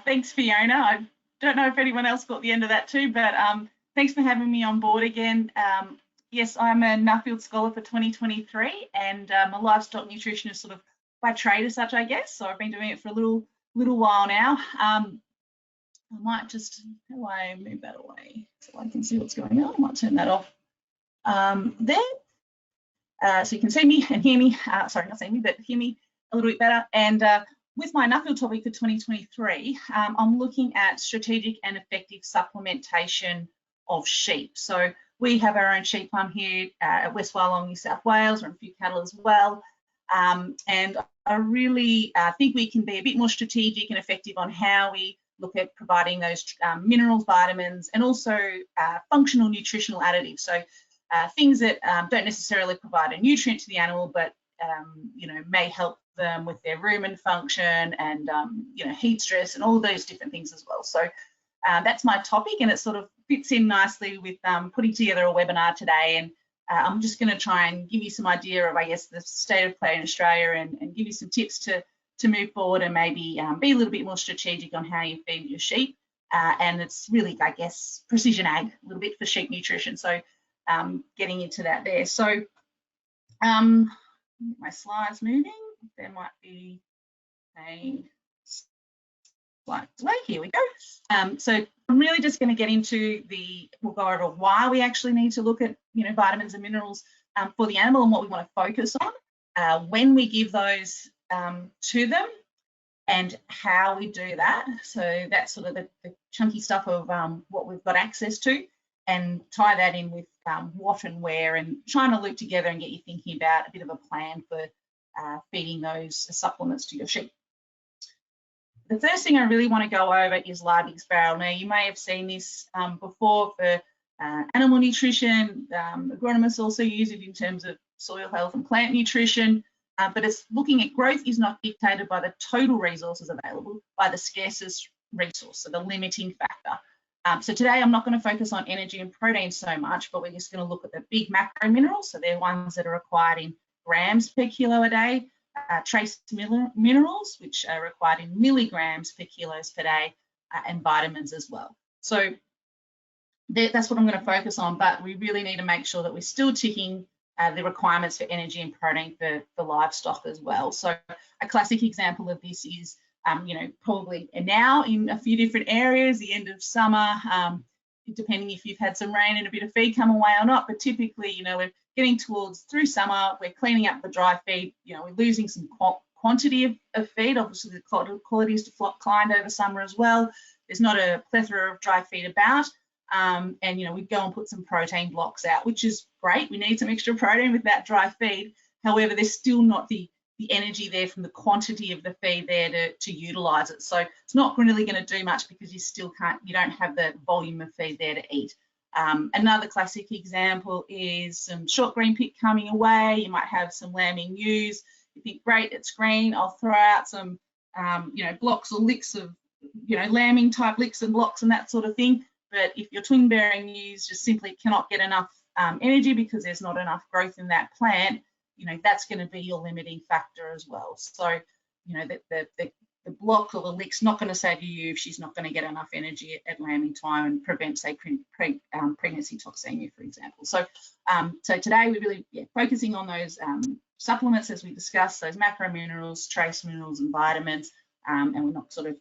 Thanks, Fiona. I don't know if anyone else got the end of that too, but thanks for having me on board again. Yes, I'm a Nuffield Scholar for 2023, and I'm a livestock nutritionist sort of by trade as such, I guess. So I've been doing it for a little while now. I might just, how do I move that away so I can see what's going on? I might turn that off there. So you can see me and hear me, sorry, not see me, but hear me a little bit better. And with my Nuffield topic for 2023, I'm looking at strategic and effective supplementation of sheep. So we have our own sheep farm here at West Wyalong, New South Wales, and a few cattle as well. And I really think we can be a bit more strategic and effective on how we look at providing those minerals, vitamins, and also functional nutritional additives. So things that don't necessarily provide a nutrient to the animal, but you know, may help them with their rumen function and you know, heat stress and all those different things as well. So that's my topic, and it sort of fits in nicely with putting together a webinar today. And I'm just going to try and give you some idea of, I guess, the state of play in Australia, and give you some tips to move forward and maybe be a little bit more strategic on how you feed your sheep. And it's really, I guess, precision ag, a little bit for sheep nutrition. So getting into that there. So my slides moving. There might be a slight delay. Here we go. So I'm really just going to get into we'll go over why we actually need to look at, you know, vitamins and minerals for the animal and what we want to focus on, when we give those to them, and how we do that. So that's sort of the chunky stuff of what we've got access to, and tie that in with what and where, and trying to loop together and get you thinking about a bit of a plan for feeding those supplements to your sheep. The first thing I really want to go over is Liebig's barrel. Now, you may have seen this before for animal nutrition. Agronomists also use it in terms of soil health and plant nutrition, but it's looking at growth is not dictated by the total resources available, by the scarcest resource, so the limiting factor. So today I'm not going to focus on energy and protein so much, but we're just going to look at the big macro minerals. So they're ones that are required in grams per kilo a day, trace minerals, which are required in milligrams per kilos per day, and vitamins as well. So that's what I'm going to focus on, but we really need to make sure that we're still ticking the requirements for energy and protein for livestock as well. So a classic example of this is you know, probably now in a few different areas, the end of summer, depending if you've had some rain and a bit of feed come away or not, but typically, you know, we're getting towards through summer, we're cleaning up the dry feed, you know, we're losing some quantity of feed. Obviously, the quality has declined over summer as well. There's not a plethora of dry feed about, and, you know, we go and put some protein blocks out, which is great. We need some extra protein with that dry feed. However, there's still not the energy there from the quantity of the feed there to utilize it. So it's not really going to do much because you don't have the volume of feed there to eat. Another classic example is some short green pick coming away. You might have some lambing ewes. You think, great, it's green. I'll throw out some, you know, blocks or licks of, you know, lambing type licks and blocks and that sort of thing. But if your twin bearing ewes just simply cannot get enough energy because there's not enough growth in that plant, you know, that's going to be your limiting factor as well. So, you know, the block or the lick's not going to save you if she's not going to get enough energy at lambing time and prevent, say, pregnancy toxemia, for example. So, so today we're really focusing on those supplements, as we discussed, those macro minerals, trace minerals, and vitamins, and we're not sort of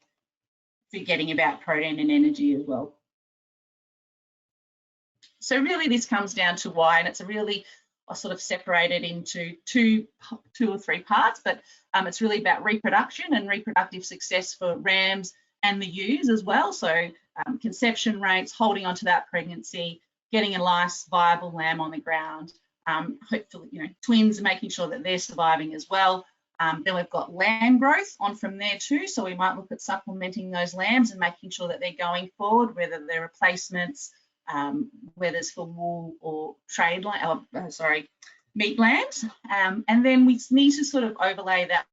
forgetting about protein and energy as well. So really, this comes down to why, and it's a really, I sort of separated into two or three parts, but it's really about reproduction and reproductive success for rams and the ewes as well. So conception rates, holding onto that pregnancy, getting a nice viable lamb on the ground, hopefully, you know, twins, making sure that they're surviving as well. Then we've got lamb growth on from there too. So we might look at supplementing those lambs and making sure that they're going forward, whether they're replacements, whether it's for wool or meat lambs, and then we need to sort of overlay that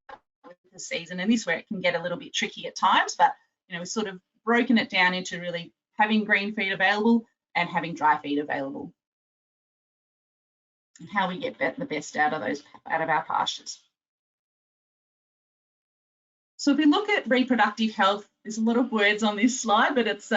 with the season, and this is where it can get a little bit tricky at times, but, you know, we've sort of broken it down into really having green feed available and having dry feed available, and how we get the best out of our pastures. So if we look at reproductive health, there's a lot of words on this slide, but it's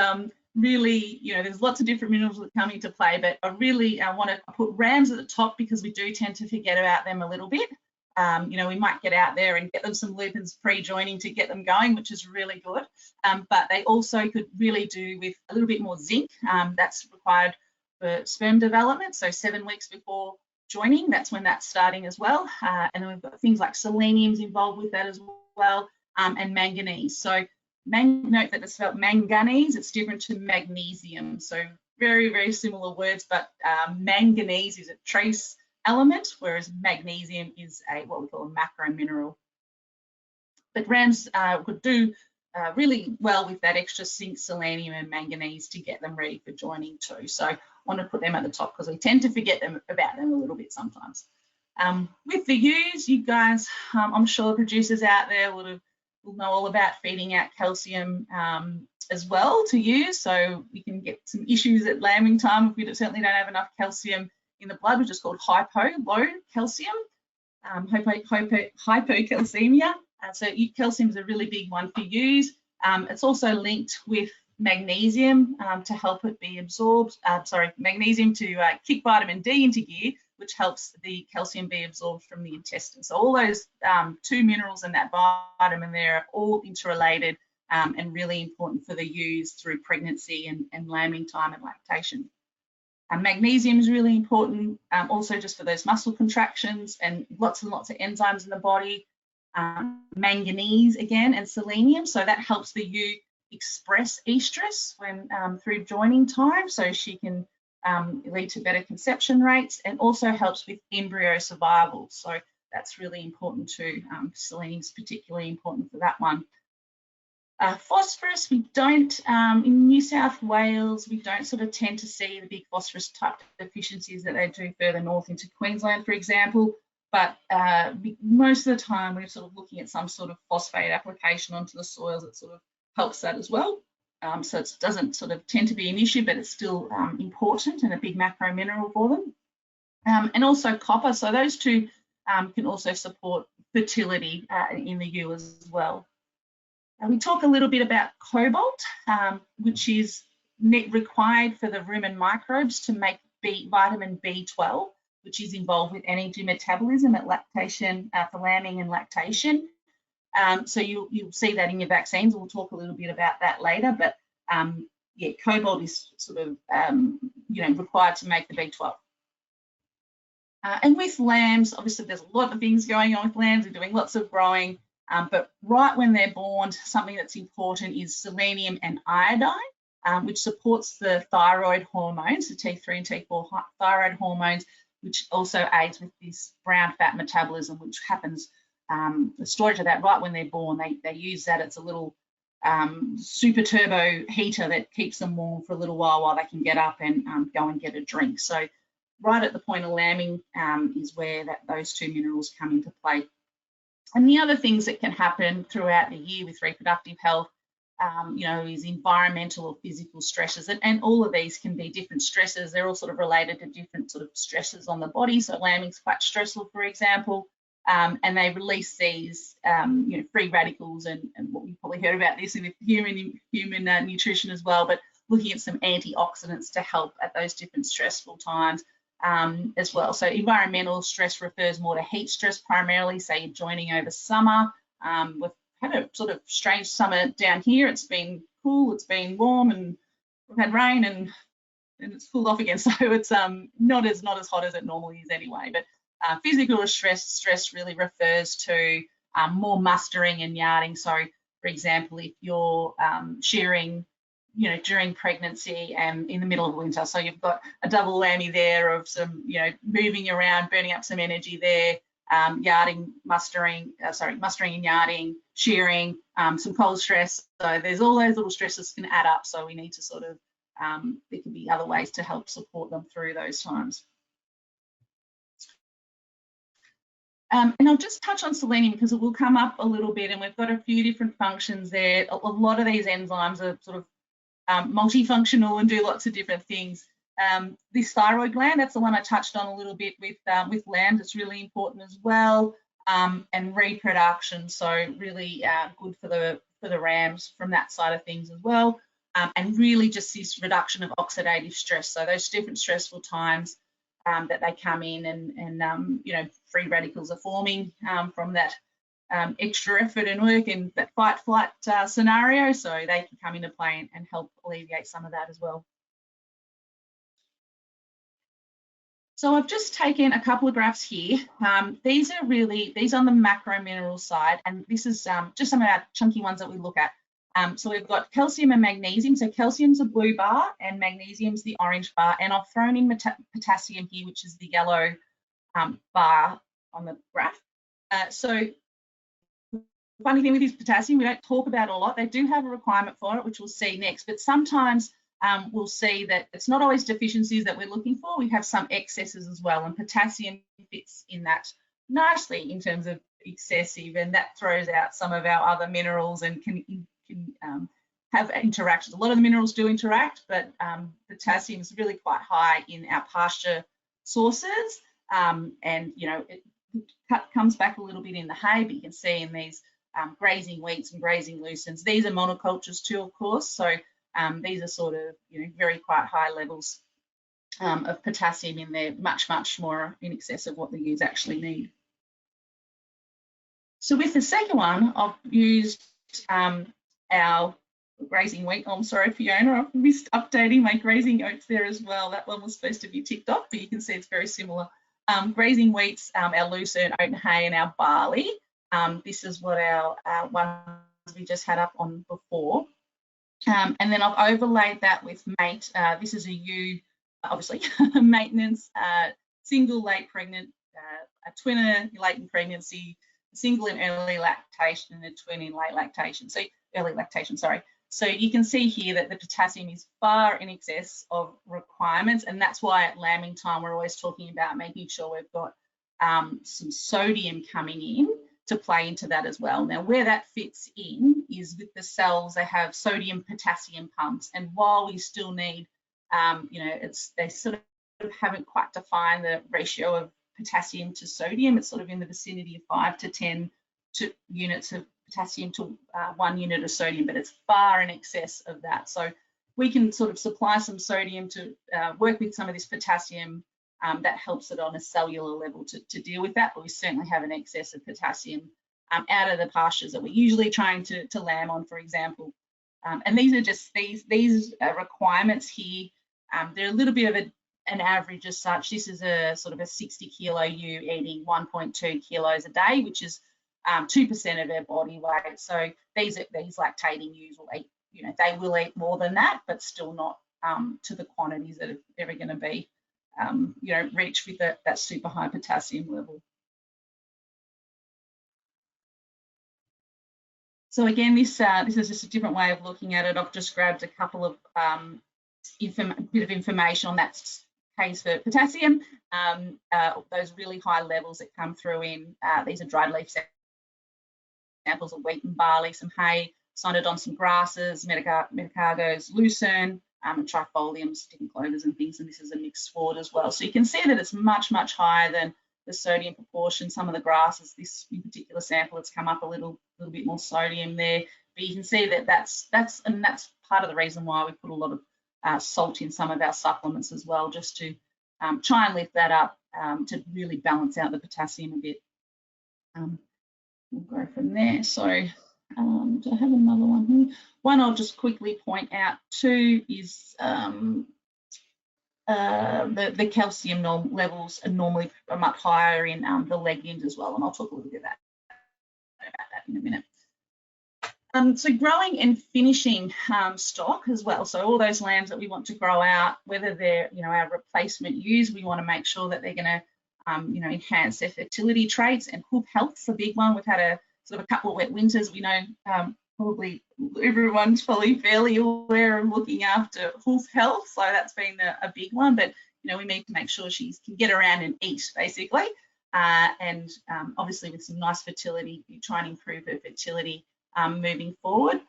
really, there's lots of different minerals that come into play, but I really want to put RAMs at the top because we do tend to forget about them a little bit. We might get out there and get them some lupins pre-joining to get them going, which is really good. But they also could really do with a little bit more zinc. That's required for sperm development. So 7 weeks before joining, that's when that's starting as well. And then we've got things like selenium's involved with that as well, and manganese. So note that it's spelled manganese, it's different to magnesium. So very, very similar words, but manganese is a trace element, whereas magnesium is what we call a macro mineral. But RAMs would do really well with that extra zinc, selenium and manganese to get them ready for joining too. So I want to put them at the top because we tend to forget about them a little bit sometimes. With the U's, you guys, I'm sure producers out there will know all about feeding out calcium as well to use. So we can get some issues at lambing time if we certainly don't have enough calcium in the blood, which is called low calcium, hypocalcemia. So calcium is a really big one for use. It's also linked with magnesium to help it be absorbed. Magnesium to kick vitamin D into gear, which helps the calcium be absorbed from the intestine. So all those 2 minerals in that vitamin there are all interrelated and really important for the ewes through pregnancy and lambing time and lactation. Magnesium is really important also just for those muscle contractions and lots of enzymes in the body. Manganese again and selenium, so that helps the ewe express estrus when through joining time, so she can lead to better conception rates, and also helps with embryo survival. So that's really important too. Selenium is particularly important for that one. Phosphorus, we don't, in New South Wales, we don't sort of tend to see the big phosphorus type deficiencies that they do further north into Queensland, for example. But most of the time, we're sort of looking at some sort of phosphate application onto the soils that sort of helps that as well. So it doesn't sort of tend to be an issue, but it's still important and a big macro mineral for them. And also copper. So those two can also support fertility in the ewe as well. We talk a little bit about cobalt, which is required for the rumen microbes to make vitamin B12, which is involved with energy metabolism at lactation, for lambing and lactation. So you'll see that in your vaccines. We'll talk a little bit about that later, but yeah, cobalt is sort of required to make the B12. And with lambs, obviously there's a lot of things going on with lambs. They're doing lots of growing, but right when they're born, something that's important is selenium and iodine, which supports the thyroid hormones, the T3 and T4 thyroid hormones, which also aids with this brown fat metabolism, which happens, the storage of that right when they're born. They use that. It's a little super turbo heater that keeps them warm for a little while they can get up and go and get a drink. So right at the point of lambing is where those 2 minerals come into play. And the other things that can happen throughout the year with reproductive health, is environmental or physical stresses. And all of these can be different stresses. They're all sort of related to different sort of stresses on the body. So lambing's quite stressful, for example, and they release these, free radicals and what we've probably heard about this with human nutrition as well, but looking at some antioxidants to help at those different stressful times as well. So environmental stress refers more to heat stress primarily, say you're joining over summer. We've had a sort of strange summer down here. It's been cool, it's been warm, and we've had rain and it's cooled off again. So it's not as hot as it normally is anyway. But physical stress really refers to more mustering and yarding. So for example, if you're shearing, during pregnancy and in the middle of winter, so you've got a double whammy there of some, moving around, burning up some energy there, mustering and yarding, shearing, some cold stress. So there's all those little stresses can add up. So we need to sort of, there can be other ways to help support them through those times. And I'll just touch on selenium because it will come up a little bit, and we've got a few different functions there. A lot of these enzymes are sort of multifunctional and do lots of different things. This thyroid gland, that's the one I touched on a little bit with lambs. It's really important as well. and reproduction. So really good for the rams from that side of things as well. And really just this reduction of oxidative stress. So those different stressful times that they come in and you know, free radicals are forming from that extra effort and work in that fight-flight scenario. So they can come into play and help alleviate some of that as well. So I've just taken a couple of graphs here. These are on the macro mineral side, and this is just some of our chunky ones that we look at. So we've got calcium and magnesium. So calcium's the blue bar and magnesium's the orange bar. And I've thrown in potassium here, which is the yellow bar on the graph. So the funny thing with this potassium, we don't talk about it a lot. They do have a requirement for it, which we'll see next, but sometimes we'll see that it's not always deficiencies that we're looking for. We have some excesses as well, and potassium fits in that nicely in terms of excessive, and that throws out some of our other minerals and can have interactions. A lot of the minerals do interact, but potassium is really quite high in our pasture sources, and you know, it comes back a little bit in the hay, but you can see in these grazing wheats and grazing lucerne. These are monocultures too, of course, so these are sort of, you know, very quite high levels of potassium in there, much more in excess of what the ewes actually need. So with the second one, I've used our grazing wheat. Oh, I'm sorry, Fiona, I've missed updating my grazing oats there as well. That one was supposed to be ticked off, but you can see it's very similar. Grazing wheats, our lucerne, oat and hay, and our barley. This is what our ones we just had up on before. And then I've overlaid that with mate. This is a ewe, obviously, maintenance, single late pregnant, a twin in latent pregnancy, single in early lactation, and a twin in late lactation. So early lactation, sorry. So you can see here that the potassium is far in excess of requirements, and that's why at lambing time we're always talking about making sure we've got some sodium coming in to play into that as well. Now, where that fits in is with the cells, they have sodium potassium pumps, and while we still need, you know, they sort of haven't quite defined the ratio of potassium to sodium. It's sort of in the vicinity of 5 to 10 units of potassium to 1 unit of sodium, but it's far in excess of that. So we can sort of supply some sodium to work with some of this potassium. That helps it on a cellular level to deal with that, but we certainly have an excess of potassium out of the pastures that we're usually trying to lamb on, for example. And these are just these requirements here. They're a little bit of an average as such. This is a sort of a 60 kilo ewe eating 1.2 kilos a day, which is 2% of their body weight. So these lactating ewes will eat, you know, they will eat more than that, but still not to the quantities that are ever going to be, you know, reached with that super high potassium level. So again, this is just a different way of looking at it. I've just grabbed a couple of bit of information on that case for potassium. Those really high levels that come through in these are dried leaf samples of wheat and barley, some hay, cynodon, some grasses, metacargos, lucerne, and trifoliums, sticking clovers and things, and this is a mixed sward as well. So you can see that it's much higher than the sodium proportion. Some of the grasses, this in particular sample, it's come up a little bit more sodium there, but you can see that that's part of the reason why we put a lot of salt in some of our supplements as well, just to try and lift that up to really balance out the potassium a bit. We'll go from there. So do I have another one here? One I'll just quickly point out too is the calcium levels are normally much higher in the legumes as well, and I'll talk a little bit about that in a minute. So growing and finishing stock as well. So all those lambs that we want to grow out, whether they're, you know, our replacement ewes, we want to make sure that they're going to you know, enhance their fertility traits, and hoof health's a big one. We've had a sort of a couple of wet winters. We know probably everyone's probably fairly aware of looking after hoof health, so that's been a big one. But you know, we need to make sure she can get around and eat, basically, and obviously with some nice fertility, you try and improve her fertility moving forward.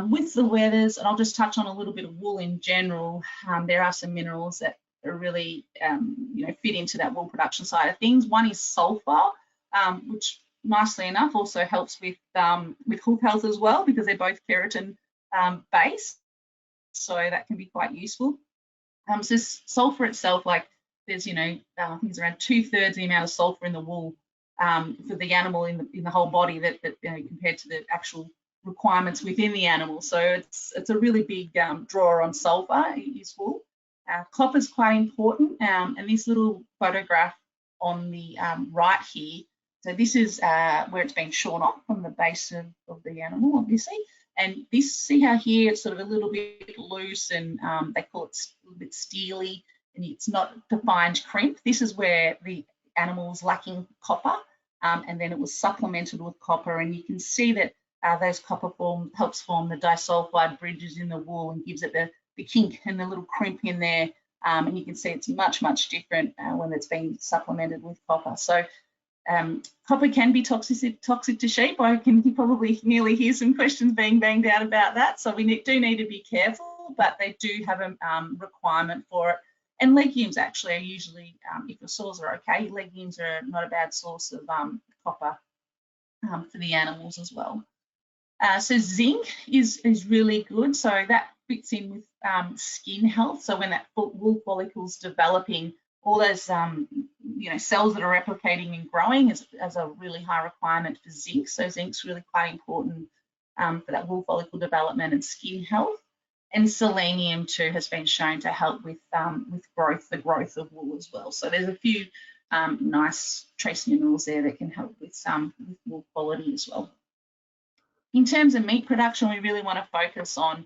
With the weathers, and I'll just touch on a little bit of wool in general. There are some minerals that are really you know, fit into that wool production side of things. One is sulfur, which nicely enough, also helps with hoof health as well, because they're both keratin based, so that can be quite useful. So sulfur itself, like there's, I think it's around 2/3 the amount of sulfur in the wool for the animal in the whole body that compared to the actual requirements within the animal. So it's a really big draw on sulfur is wool. Copper is quite important, and this little photograph on the right here, so this is where it's been shorn off from the base of the animal, obviously. And this, see how here it's sort of a little bit loose, and they call it a little bit steely, and it's not defined crimp. This is where the animal's lacking copper, and then it was supplemented with copper, and you can see that those copper helps form the disulfide bridges in the wool and gives it the kink and the little crimp in there. And you can see it's much, much different when it's been supplemented with copper. So copper can be toxic to sheep. I can probably nearly hear some questions being banged out about that. So we do need to be careful, but they do have a requirement for it. And legumes actually are usually, if the soils are okay, legumes are not a bad source of copper for the animals as well. So zinc is really good. So that fits in with skin health. So when that wool follicle's developing, all those cells that are replicating and growing is a really high requirement for zinc. So zinc's really quite important for that wool follicle development and skin health. And selenium too has been shown to help with the growth of wool as well. So there's a few nice trace minerals there that can help with wool quality as well. In terms of meat production, we really want to focus on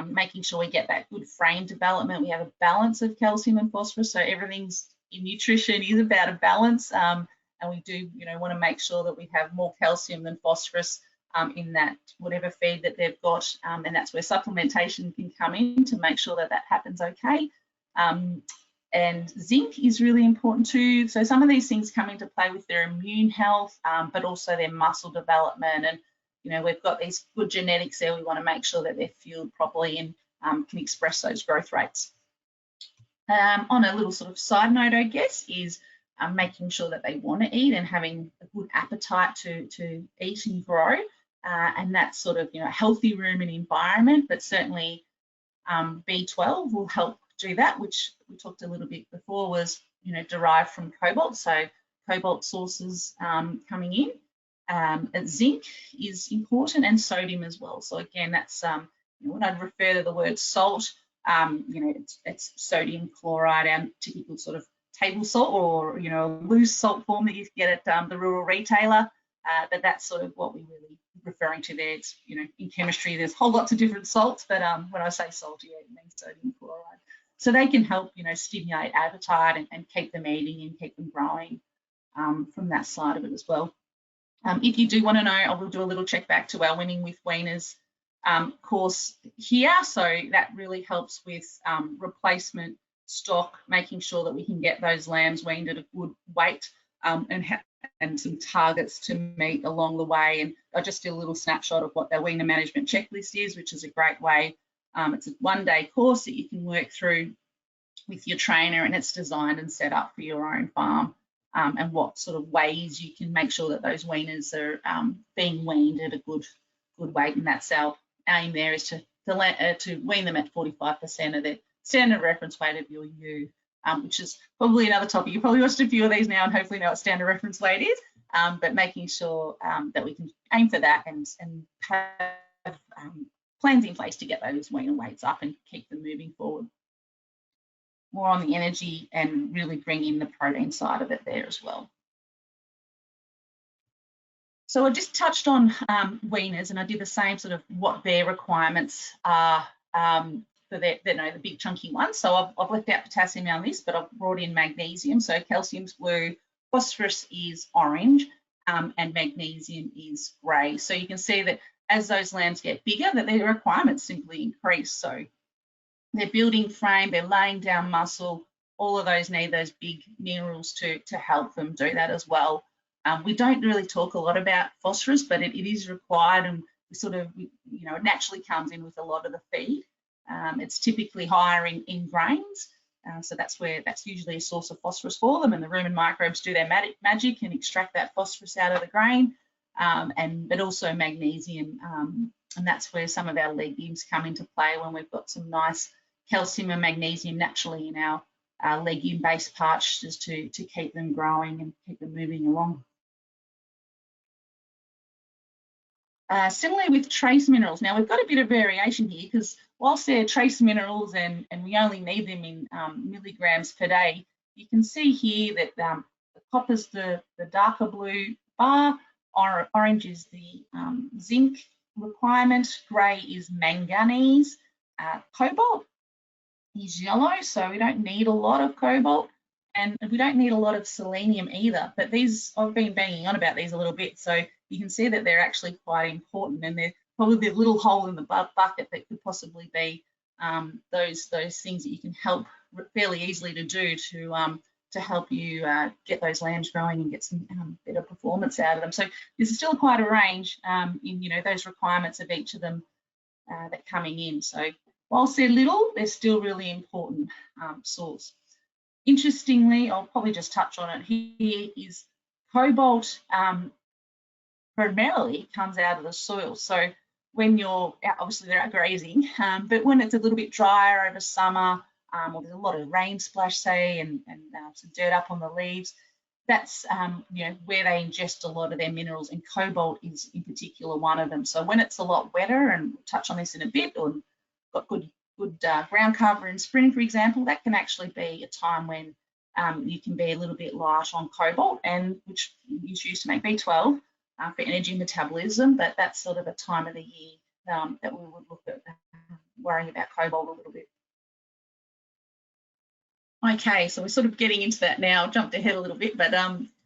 making sure we get that good frame development. We have a balance of calcium and phosphorus, so everything's in nutrition is about a balance, and we do want to make sure that we have more calcium than phosphorus in that whatever feed that they've got, and that's where supplementation can come in to make sure that happens okay. And zinc is really important too. So some of these things come into play with their immune health, but also their muscle development. And we've got these good genetics there. We want to make sure that they're fueled properly and can express those growth rates. On a little sort of side note, I guess, is making sure that they want to eat and having a good appetite to eat and grow. And that's sort of, a healthy room and environment, but certainly B12 will help do that, which we talked a little bit before was, derived from cobalt. So cobalt sources coming in. Zinc is important, and sodium as well. So again, that's when I refer to the word salt, it's sodium chloride, our typical sort of table salt, or loose salt form that you get at the rural retailer. But that's sort of what we're really referring to there. It's in chemistry, there's whole lots of different salts, but when I say salt, yeah, it means sodium chloride. So they can help stimulate appetite and keep them eating and keep them growing from that side of it as well. If you do want to know, I will do a little check back to our Winning with Weaners course here. So that really helps with replacement stock, making sure that we can get those lambs weaned at a good weight and some targets to meet along the way. And I just did a little snapshot of what their weaner management checklist is, which is a great way. It's a one-day course that you can work through with your trainer, and it's designed and set up for your own farm. And what sort of ways you can make sure that those weaners are being weaned at a good weight, and that's our aim there is to wean them at 45% of their standard reference weight of your ewe, which is probably another topic. You probably watched a few of these now and hopefully know what standard reference weight is, but making sure that we can aim for that and have plans in place to get those weaner weights up and keep them moving forward. More on the energy and really bring in the protein side of it there as well. So I just touched on weaners, and I did the same sort of what their requirements are for the big chunky ones. So I've left out potassium on this, but I've brought in magnesium. So calcium's blue, phosphorus is orange, and magnesium is grey. So you can see that as those lambs get bigger, that their requirements simply increase. So they're building frame, they're laying down muscle, all of those need those big minerals to help them do that as well. We don't really talk a lot about phosphorus, but it is required, and it naturally comes in with a lot of the feed. It's typically higher in grains, so that's usually a source of phosphorus for them, and the rumen microbes do their magic and extract that phosphorus out of the grain. but also magnesium, and that's where some of our legumes come into play when we've got some nice calcium and magnesium naturally in our legume-based pastures to keep them growing and keep them moving along. Similarly with trace minerals, now we've got a bit of variation here because whilst they're trace minerals and we only need them in milligrams per day, you can see here that the copper's the darker blue bar, orange is the zinc requirement, grey is manganese, cobalt is yellow, so we don't need a lot of cobalt, and we don't need a lot of selenium either. But these, I've been banging on about these a little bit, so you can see that they're actually quite important, and they're probably the little hole in the bucket that could possibly be those things that you can help fairly easily to do to help you get those lambs growing and get some better performance out of them. So this is still quite a range in those requirements of each of them that coming in. So whilst they're little, they're still really important source. Interestingly, I'll probably just touch on it here, is cobalt primarily comes out of the soil. So when you're obviously they're out grazing, but when it's a little bit drier over summer, or there's a lot of rain splash, say, and some dirt up on the leaves, that's where they ingest a lot of their minerals, and cobalt is in particular one of them. So when it's a lot wetter, and we'll touch on this in a bit, or got good ground cover in spring, for example, that can actually be a time when you can be a little bit light on cobalt, and which is used to make B12 for energy metabolism, but that's sort of a time of the year that we would look at worrying about cobalt a little bit. Okay, so we're sort of getting into that now, jumped ahead a little bit, but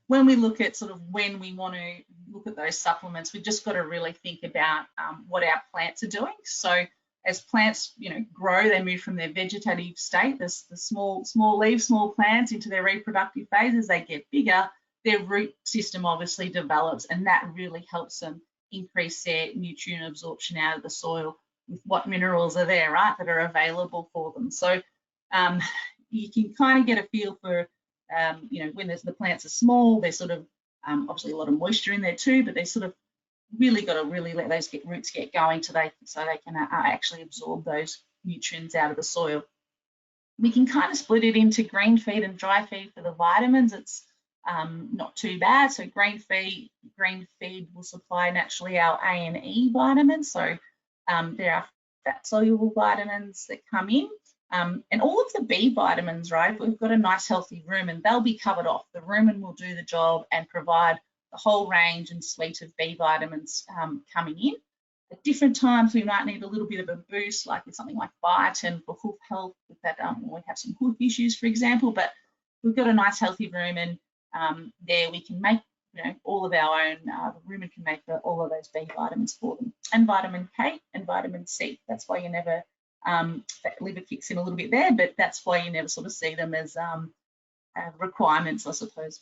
when we look at sort of when we want to look at those supplements, we've just got to really think about what our plants are doing. So as plants, grow, they move from their vegetative state, the small leaves, small plants, into their reproductive phase. As they get bigger, their root system obviously develops, and that really helps them increase their nutrient absorption out of the soil with what minerals are there, right, that are available for them. So you can kind of get a feel for, when the plants are small, there's sort of obviously a lot of moisture in there too, but they sort of really got to really let those roots get going so they can actually absorb those nutrients out of the soil. We can kind of split it into green feed and dry feed for the vitamins. It's not too bad. So green feed will supply naturally our A and E vitamins. So there are fat soluble vitamins that come in. And all of the B vitamins, right, we've got a nice healthy rumen, they'll be covered off. The rumen will do the job and provide the whole range and suite of B vitamins coming in. At different times, we might need a little bit of a boost, like with something like biotin for hoof health, with that when we have some hoof issues, for example. But we've got a nice healthy rumen there. We can make all of our own. The rumen can make all of those B vitamins for them, and vitamin K and vitamin C. That's why you never that liver kicks in a little bit there, but that's why you never sort of see them as requirements, I suppose.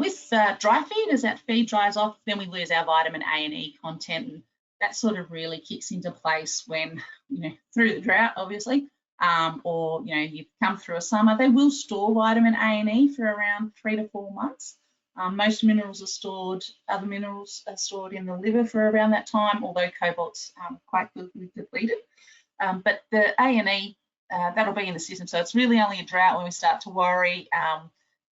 With dry feed, as that feed dries off, then we lose our vitamin A and E content, and that sort of really kicks into place when, through the drought, obviously, or, you've come through a summer. They will store vitamin A and E for around 3 to 4 months. Most minerals are stored, other minerals are stored in the liver for around that time, although cobalt's quite quickly depleted. But the A and E, that'll be in the system. So it's really only a drought when we start to worry.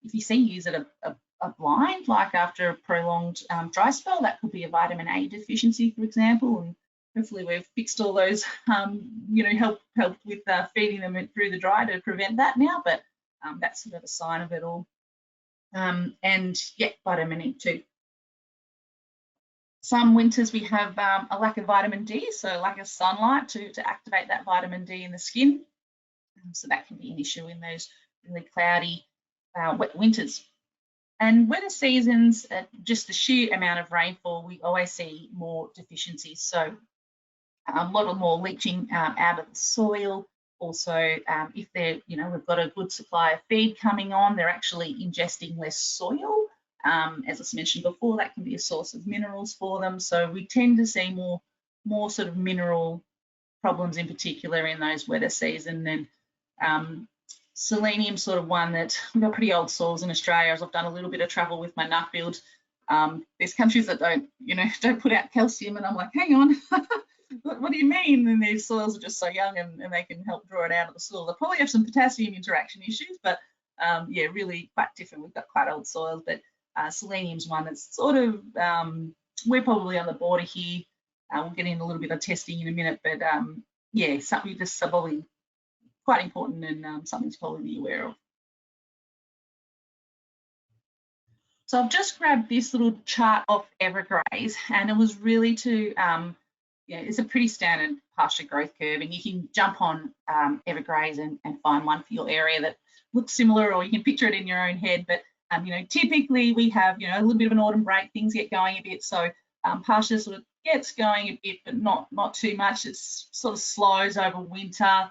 If you see use it a blind, like after a prolonged dry spell, that could be a vitamin A deficiency, for example, and hopefully we've fixed all those, helped with feeding them through the dry to prevent that now, but that's sort of a sign of it all. And yeah, vitamin E too. Some winters we have a lack of vitamin D, so lack of sunlight to activate that vitamin D in the skin. So that can be an issue in those really cloudy, wet winters. And weather seasons, just the sheer amount of rainfall, we always see more deficiencies. So a lot more leaching out of the soil. Also, if they're, we've got a good supply of feed coming on, they're actually ingesting less soil. As I mentioned before, that can be a source of minerals for them. So we tend to see more sort of mineral problems in particular in those wetter season. And selenium sort of one that we've got pretty old soils in Australia, as I've done a little bit of travel with my Nuffield There's countries that don't put out calcium, and I'm like, hang on, what do you mean? And their soils are just so young, and they can help draw it out of the soil. They probably have some potassium interaction issues, but yeah, really quite different. We've got quite old soils, but selenium's one that's sort of, we're probably on the border here. We'll get in a little bit of testing in a minute, but yeah, something just probably quite important, and something to probably be aware of. So I've just grabbed this little chart of evergraze, and it was really to, yeah, it's a pretty standard pasture growth curve, and you can jump on evergraze and find one for your area that looks similar, or you can picture it in your own head. But typically we have a little bit of an autumn break, things get going a bit, so pasture sort of gets going a bit, but not too much. It sort of slows over winter.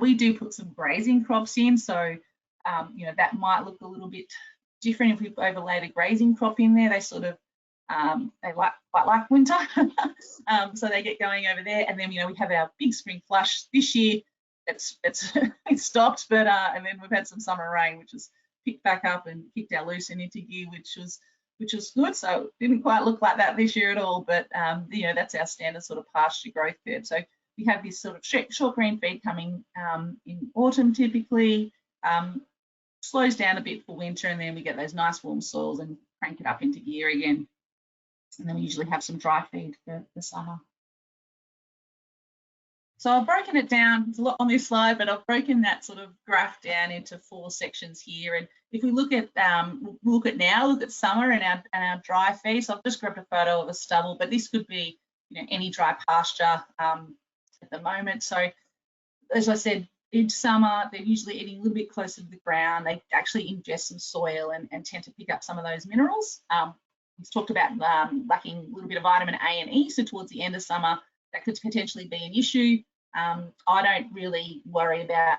We do put some grazing crops in, so that might look a little bit different if we've overlaid a grazing crop in there. They sort of they quite like winter, so they get going over there. And then we have our big spring flush this year. It's stopped, but and then we've had some summer rain, which has picked back up and kicked our lucerne into gear, which was good. So it didn't quite look like that this year at all, but that's our standard sort of pasture growth curve. So we have this sort of short green feed coming in autumn typically. Slows down a bit for winter, and then we get those nice warm soils and crank it up into gear again. And then we usually have some dry feed for the summer. So I've broken it down. There's a lot on this slide, but I've broken that sort of graph down into 4 sections here. And if we look at look at summer and our dry feed. So I've just grabbed a photo of a stubble, but this could be any dry pasture at the moment. So as I said, in summer, they're usually eating a little bit closer to the ground. They actually ingest some soil and tend to pick up some of those minerals. We've talked about lacking a little bit of vitamin A and E, so towards the end of summer, that could potentially be an issue. I don't really worry about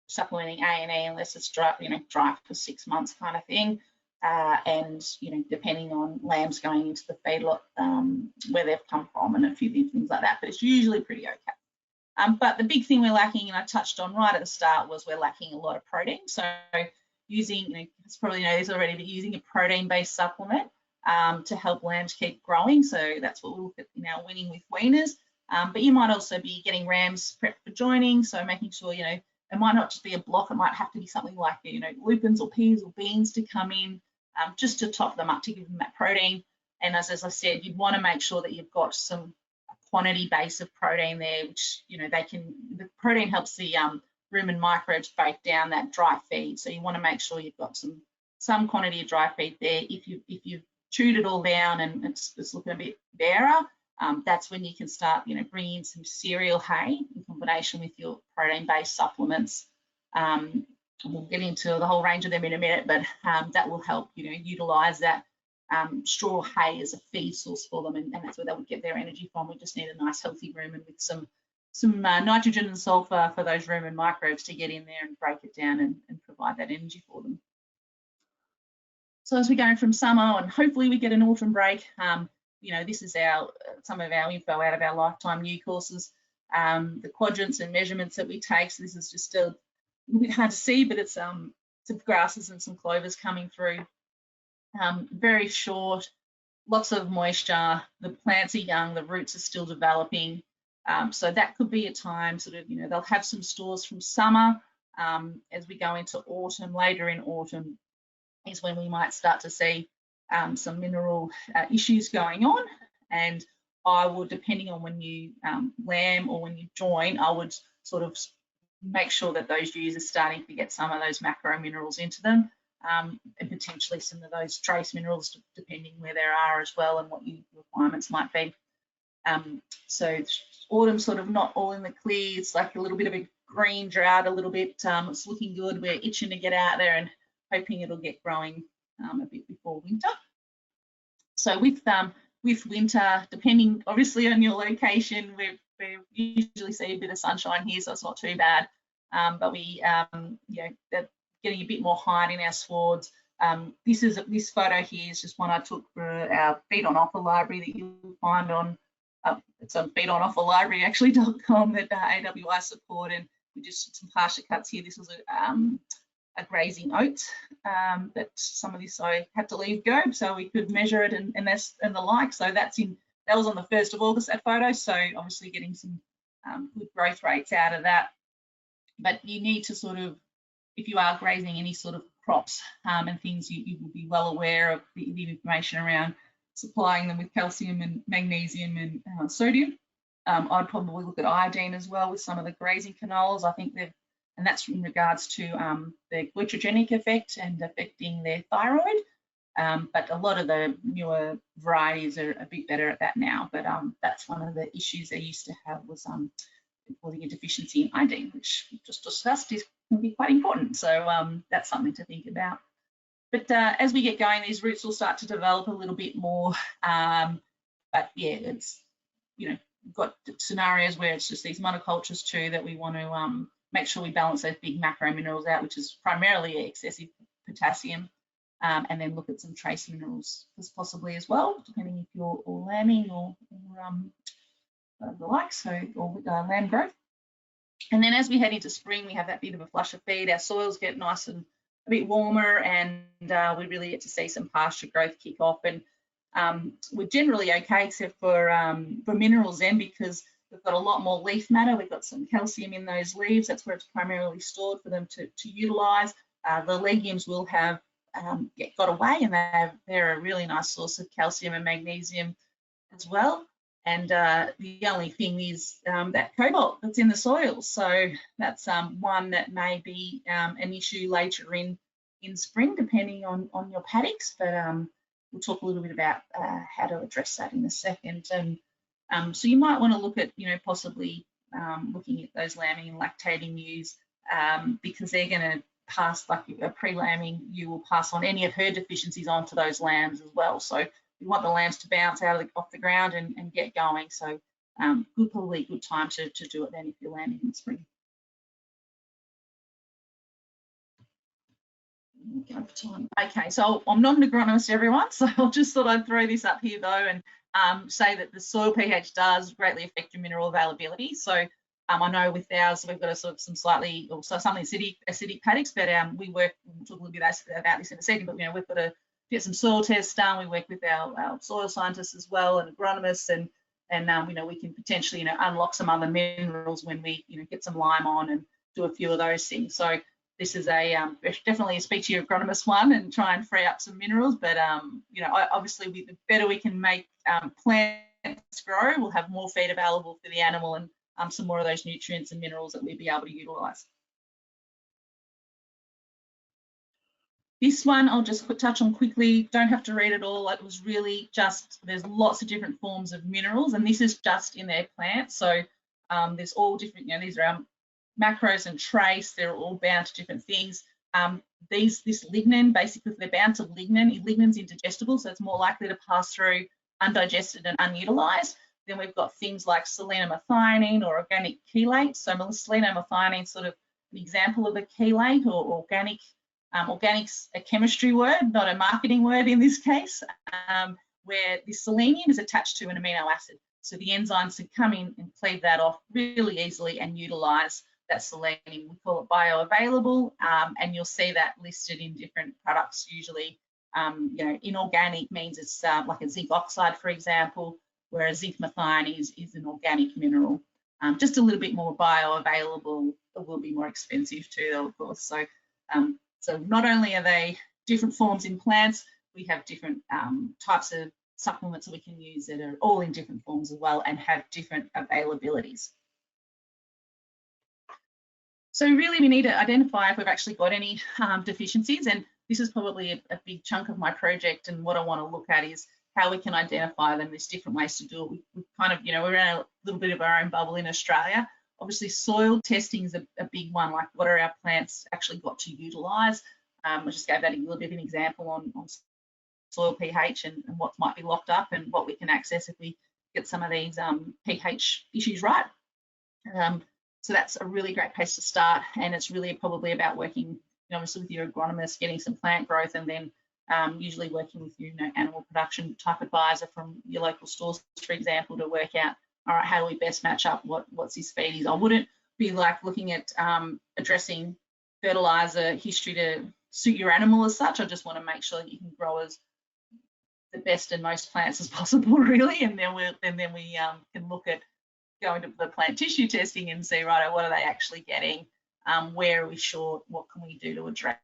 supplementing A and E unless it's dry, dry for 6 months kind of thing. And depending on lambs going into the feedlot, where they've come from, and a few things like that, but it's usually pretty okay. But the big thing we're lacking, and I touched on right at the start, was we're lacking a lot of protein. So using, you probably know this already, but using a protein-based supplement to help lambs keep growing. So that's what we'll look at in our Winning with Weaners. But you might also be getting rams prepped for joining. So making sure, it might not just be a block, it might have to be something like, lupins or peas or beans to come in just to top them up, to give them that protein. And as I said, you'd want to make sure that you've got some quantity base of protein there, which the protein helps the rumen microbes break down that dry feed. So you want to make sure you've got some quantity of dry feed there. If you've chewed it all down and it's looking a bit barer, that's when you can start bringing in some cereal hay in combination with your protein-based supplements. We'll get into the whole range of them in a minute, but that will help utilize that straw hay as a feed source for them, and that's where they would get their energy from. We just need a nice healthy rumen with some nitrogen and sulfur for those rumen microbes to get in there and break it down and provide that energy for them. So as we're going from summer, and hopefully we get an autumn break, this is some of our info out of our lifetime new courses, the quadrants and measurements that we take. So this is just a little bit hard to see, but it's some grasses and some clovers coming through. Very short, lots of moisture, the plants are young, the roots are still developing. So that could be a time they'll have some stores from summer. As we go into autumn, later in autumn is when we might start to see some mineral issues going on. And I would, depending on when you lamb or when you join, I would sort of make sure that those ewes are starting to get some of those macro minerals into them. And potentially some of those trace minerals, depending where they are as well and what your requirements might be. So autumn sort of not all in the clear. It's like a little bit of a green drought, a little bit. It's looking good. We're itching to get out there and hoping it'll get growing a bit before winter. So with winter, depending obviously on your location, we usually see a bit of sunshine here, so it's not too bad. But we, getting a bit more height in our swards. This photo here is just one I took for our feed on offer library that you'll find on it's on feedonofferlibrary actually.com that AWI support, and we just some pasture cuts here. This was a grazing oat that some of this I had to leave go so we could measure it and the like. So that was on the 1st of August, that photo. So obviously getting some good growth rates out of that. But you need to sort of, if you are grazing any sort of crops and things, you will be well aware of the information around supplying them with calcium and magnesium and sodium. I'd probably look at iodine as well with some of the grazing canolas. I think and that's in regards to their glucogenic effect and affecting their thyroid. But a lot of the newer varieties are a bit better at that now. But that's one of the issues they used to have was causing a deficiency in iodine, which we just discussed can be quite important. So that's something to think about. But as we get going, these roots will start to develop a little bit more. But yeah, it's, you know, we've got scenarios where it's just these monocultures too that we want to make sure we balance those big macro minerals out, which is primarily excessive potassium, and then look at some trace minerals possibly as well, depending if you're lambing or the like, so or lamb growth. And then as we head into spring, we have that bit of a flush of feed. Our soils get nice and a bit warmer, and we really get to see some pasture growth kick off. And we're generally okay, except for minerals then, because we've got a lot more leaf matter. We've got some calcium in those leaves. That's where it's primarily stored for them to utilise. The legumes will have got away, and they're a really nice source of calcium and magnesium as well. And the only thing is that cobalt that's in the soil. So that's one that may be an issue later in spring, depending on your paddocks. But we'll talk a little bit about how to address that in a second. And so you might want to look at, possibly looking at those lambing and lactating ewes, because they're going to pass, like a pre-lambing ewe will pass on any of her deficiencies onto those lambs as well. So we want the lambs to bounce off the ground and get going. So probably a good time to do it then if you're lambing in the spring. Okay, so I'm not an agronomist, everyone, so I just thought I'd throw this up here though and say that the soil pH does greatly affect your mineral availability. So I know with ours we've got some slightly, or some acidic paddocks, but we'll talk a little bit about this in a second. But we've got to get some soil tests done. We work with our soil scientists as well and agronomists, and we can potentially unlock some other minerals when we get some lime on and do a few of those things. So this is definitely a speak to your agronomist one and try and free up some minerals. But obviously the better we can make plants grow, we'll have more feed available for the animal and some more of those nutrients and minerals that we'll be able to utilise. This one I'll just touch on quickly. Don't have to read it all. It was really just, there's lots of different forms of minerals, and this is just in their plants. So there's all different, these are macros and trace. They're all bound to different things. This lignin, basically, if they're bound to lignin, lignin's indigestible, so it's more likely to pass through undigested and unutilised. Then we've got things like selenomethionine or organic chelate. So selenomethionine is sort of an example of a chelate or organic. Organic's a chemistry word, not a marketing word in this case, where the selenium is attached to an amino acid. So the enzymes can come in and cleave that off really easily and utilise that selenium. We call it bioavailable, and you'll see that listed in different products usually. Inorganic means it's like a zinc oxide, for example, whereas zinc methionine is an organic mineral. Just a little bit more bioavailable. It will be more expensive too, though, of course. So not only are they different forms in plants, we have different types of supplements that we can use that are all in different forms as well and have different availabilities. So really we need to identify if we've actually got any deficiencies, and this is probably a big chunk of my project, and what I want to look at is how we can identify them. There's different ways to do it. We kind of, we're in a little bit of our own bubble in Australia. Obviously, soil testing is a big one, like what are our plants actually got to utilise? I just gave that a little bit of an example on soil pH and what might be locked up and what we can access if we get some of these pH issues right. So that's a really great place to start, and it's really probably about working, obviously with your agronomist, getting some plant growth, and then usually working with your animal production type advisor from your local stores, for example, to work out, all right, how do we best match up what's his feed is. I wouldn't be like looking at addressing fertilizer history to suit your animal as such. I just want to make sure that you can grow as the best and most plants as possible, really, and then we can look at going to the plant tissue testing and see, right, what are they actually getting, where are we short, what can we do to address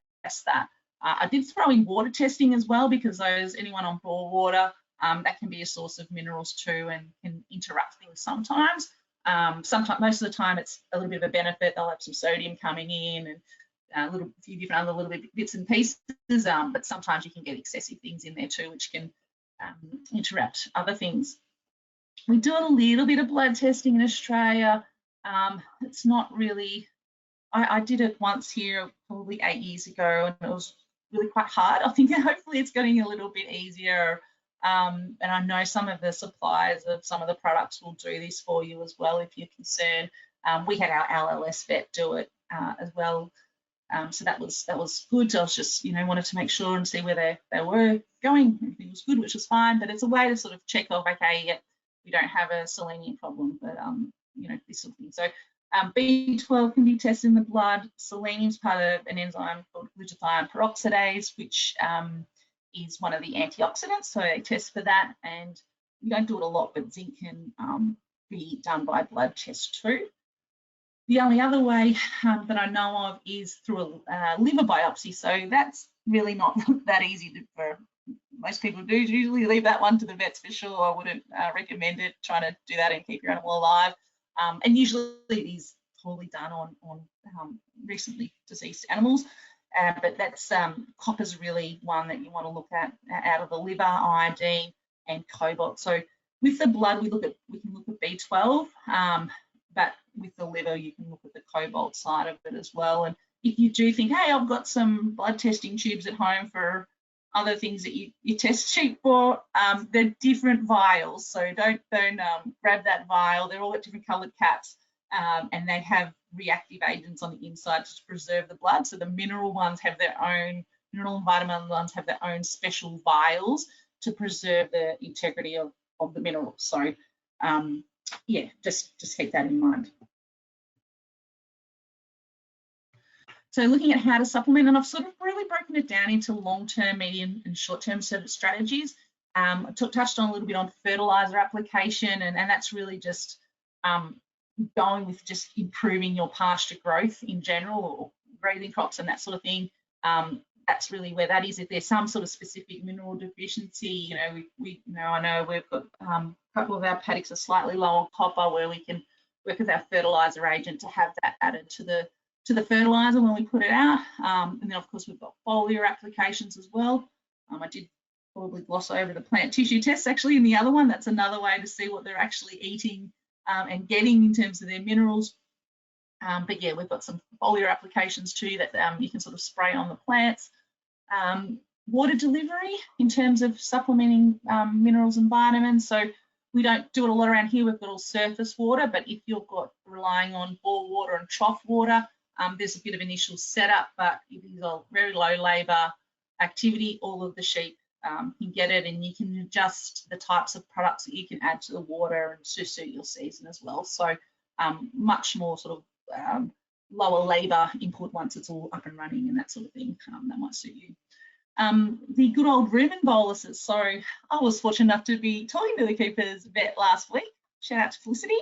that. I did throw in water testing as well, because anyone on bore water, that can be a source of minerals too and can interrupt things sometimes. Most of the time it's a little bit of a benefit. They'll have some sodium coming in and a few different other little bits and pieces, but sometimes you can get excessive things in there too, which can interrupt other things. We do a little bit of blood testing in Australia. It's not really, I did it once here probably 8 years ago, and it was really quite hard. I think hopefully it's getting a little bit easier. And I know some of the suppliers of some of the products will do this for you as well if you're concerned. We had our LLS vet do it as well. So that was good. I was just, wanted to make sure and see where they were going. Everything was good, which was fine. But it's a way to sort of check off, okay, yeah, we don't have a selenium problem, but this sort of thing. So B12 can be tested in the blood. Selenium is part of an enzyme called glutathione peroxidase, which is one of the antioxidants. So they test for that, and we don't do it a lot, but zinc can be done by blood test too. The only other way that I know of is through a liver biopsy. So that's really not that easy for most people to do. Usually leave that one to the vets for sure. I wouldn't recommend it, trying to do that and keep your animal alive. And usually it is totally done on recently deceased animals. But that's copper's really one that you want to look at out of the liver, iodine and cobalt. So with the blood, we can look at B12. But with the liver, you can look at the cobalt side of it as well. And if you do think, hey, I've got some blood testing tubes at home for other things that you test cheap for, they're different vials. So don't grab that vial. They're all got different coloured caps, and they have reactive agents on the inside to preserve the blood. So the mineral ones have their own, mineral and vitamin ones have their own special vials to preserve the integrity of the minerals. So yeah, just keep that in mind. So looking at how to supplement, and I've sort of really broken it down into long-term, medium and short-term strategies. I touched on a little bit on fertilizer application, and that's really just going with just improving your pasture growth in general, or grazing crops and that sort of thing. That's really where that is. If there's some sort of specific mineral deficiency, I know we've got a couple of our paddocks are slightly low on copper, where we can work with our fertilizer agent to have that added to the fertilizer when we put it out. And then of course we've got foliar applications as well. I did probably gloss over the plant tissue tests actually in the other one. That's another way to see what they're actually eating and getting in terms of their minerals. But yeah, we've got some foliar applications too that you can sort of spray on the plants. Water delivery in terms of supplementing minerals and vitamins. So we don't do it a lot around here. We've got all surface water, but if you've got relying on bore water and trough water, there's a bit of initial setup, but it is a very low labour activity. All of the sheep can get it, and you can adjust the types of products that you can add to the water and to suit your season as well. So much more sort of lower labour input once it's all up and running and that sort of thing. That might suit you. The good old rumen boluses. So I was fortunate enough to be talking to the keeper's vet last week. Shout out to Felicity.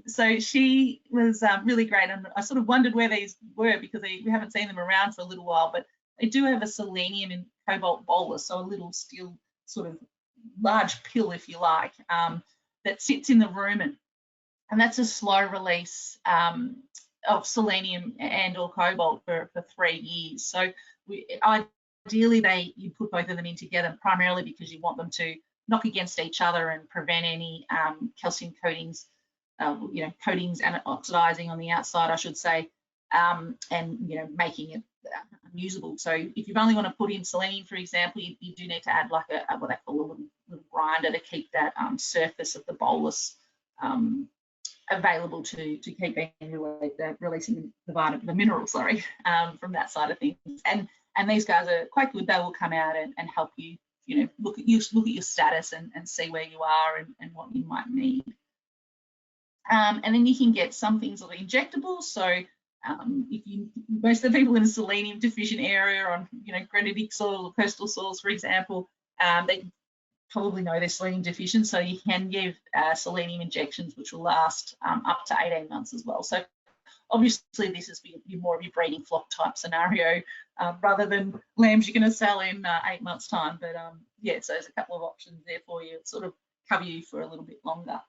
So she was really great, and I sort of wondered where these were because we haven't seen them around for a little while, but they do have a selenium and cobalt bolus, so a little still sort of large pill, if you like, that sits in the rumen, and that's a slow release of selenium and or cobalt for 3 years. So ideally you put both of them in together, primarily because you want them to knock against each other and prevent any calcium coatings, coatings and oxidizing on the outside, I should say, and making it unusable. So if you only want to put in selenium, for example, you do need to add like what they call a little grinder to keep that surface of the bolus available to keep releasing the minerals, from that side of things. And these guys are quite good. They will come out and help you, look at your status and see where you are and what you might need. And then you can get some things that are injectable. So Most of the people in a selenium deficient area on, granitic soil or coastal soils, for example, they probably know they're selenium deficient, so you can give selenium injections which will last up to 18 months as well. So obviously this is more of your breeding flock type scenario rather than lambs you're going to sell in 8 months time. But yeah, so there's a couple of options there for you. It sort of cover you for a little bit longer.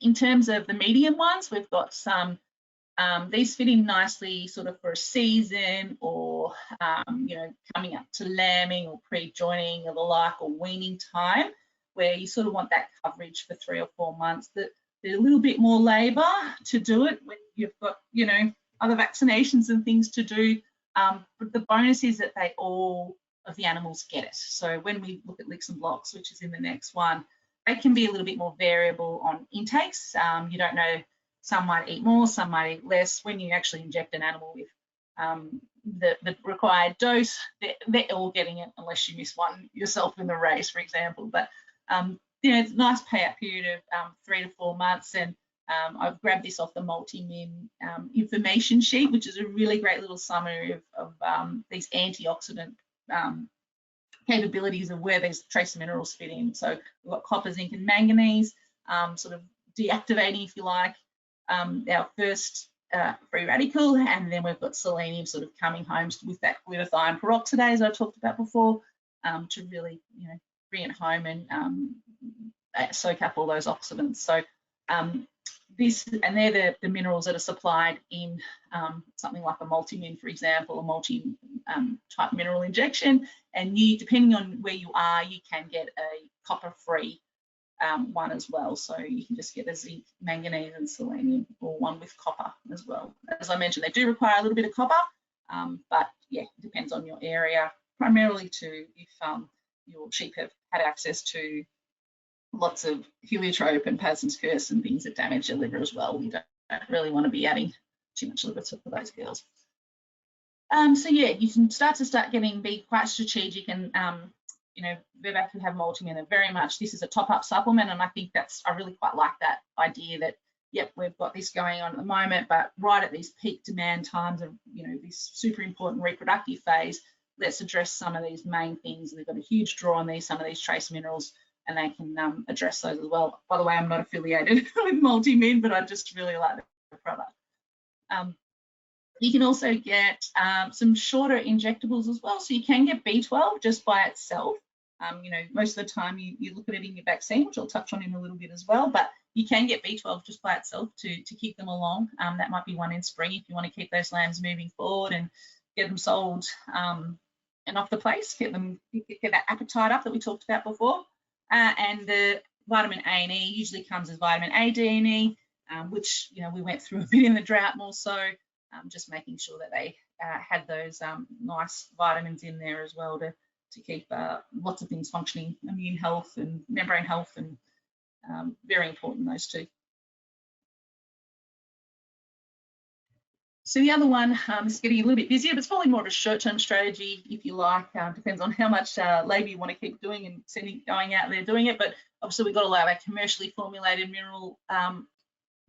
In terms of the medium ones, we've got some, these fit in nicely sort of for a season or, coming up to lambing or pre-joining or the like, or weaning time, where you sort of want that coverage for 3 or 4 months. There's a little bit more labour to do it when you've got, other vaccinations and things to do. But the bonus is that all of the animals get it. So when we look at licks and blocks, which is in the next one, they can be a little bit more variable on intakes. You don't know, some might eat more, some might eat less. When you actually inject an animal with the required dose, they're all getting it unless you miss one yourself in the race, for example. But it's a nice payout period of 3 to 4 months. And I've grabbed this off the multi-min information sheet, which is a really great little summary of these antioxidant capabilities of where these trace minerals fit in. So we've got copper, zinc, and manganese, sort of deactivating, if you like, our first free radical, and then we've got selenium sort of coming home with that glutathione peroxidase I talked about before, to really, bring it home and soak up all those oxidants. So they're the minerals that are supplied in something like a multi-min, for example, a multi-type mineral injection. And depending on where you are, you can get a copper-free one as well. So you can just get a zinc, manganese, and selenium, or one with copper as well. As I mentioned, they do require a little bit of copper, but yeah, it depends on your area, primarily if your sheep have had access to lots of heliotrope and Patterson's curse and things that damage your liver as well. We don't really want to be adding too much liver for those girls. So yeah, you can start be quite strategic, and Vivek who have multi-min are very much, this is a top-up supplement, and I think I really quite like that idea that, yep, we've got this going on at the moment, but right at these peak demand times of, this super important reproductive phase, let's address some of these main things. They've got a huge draw on some of these trace minerals, and they can address those as well. By the way, I'm not affiliated with multi-min, but I just really like the product. You can also get some shorter injectables as well. So you can get B12 just by itself. Most of the time you look at it in your vaccine, which I'll touch on in a little bit as well, but you can get B12 just by itself to keep them along. That might be one in spring if you want to keep those lambs moving forward and get them sold and off the place, get that appetite up that we talked about before. And the vitamin A and E usually comes as vitamin A, D, and E, which we went through a bit in the drought more so, just making sure that they had those nice vitamins in there as well to keep lots of things functioning, immune health and membrane health, and very important, those two. So the other one is getting a little bit busier, but it's probably more of a short-term strategy, if you like. Depends on how much labour you want to keep doing and going out there doing it. But obviously we've got a lot of our commercially formulated mineral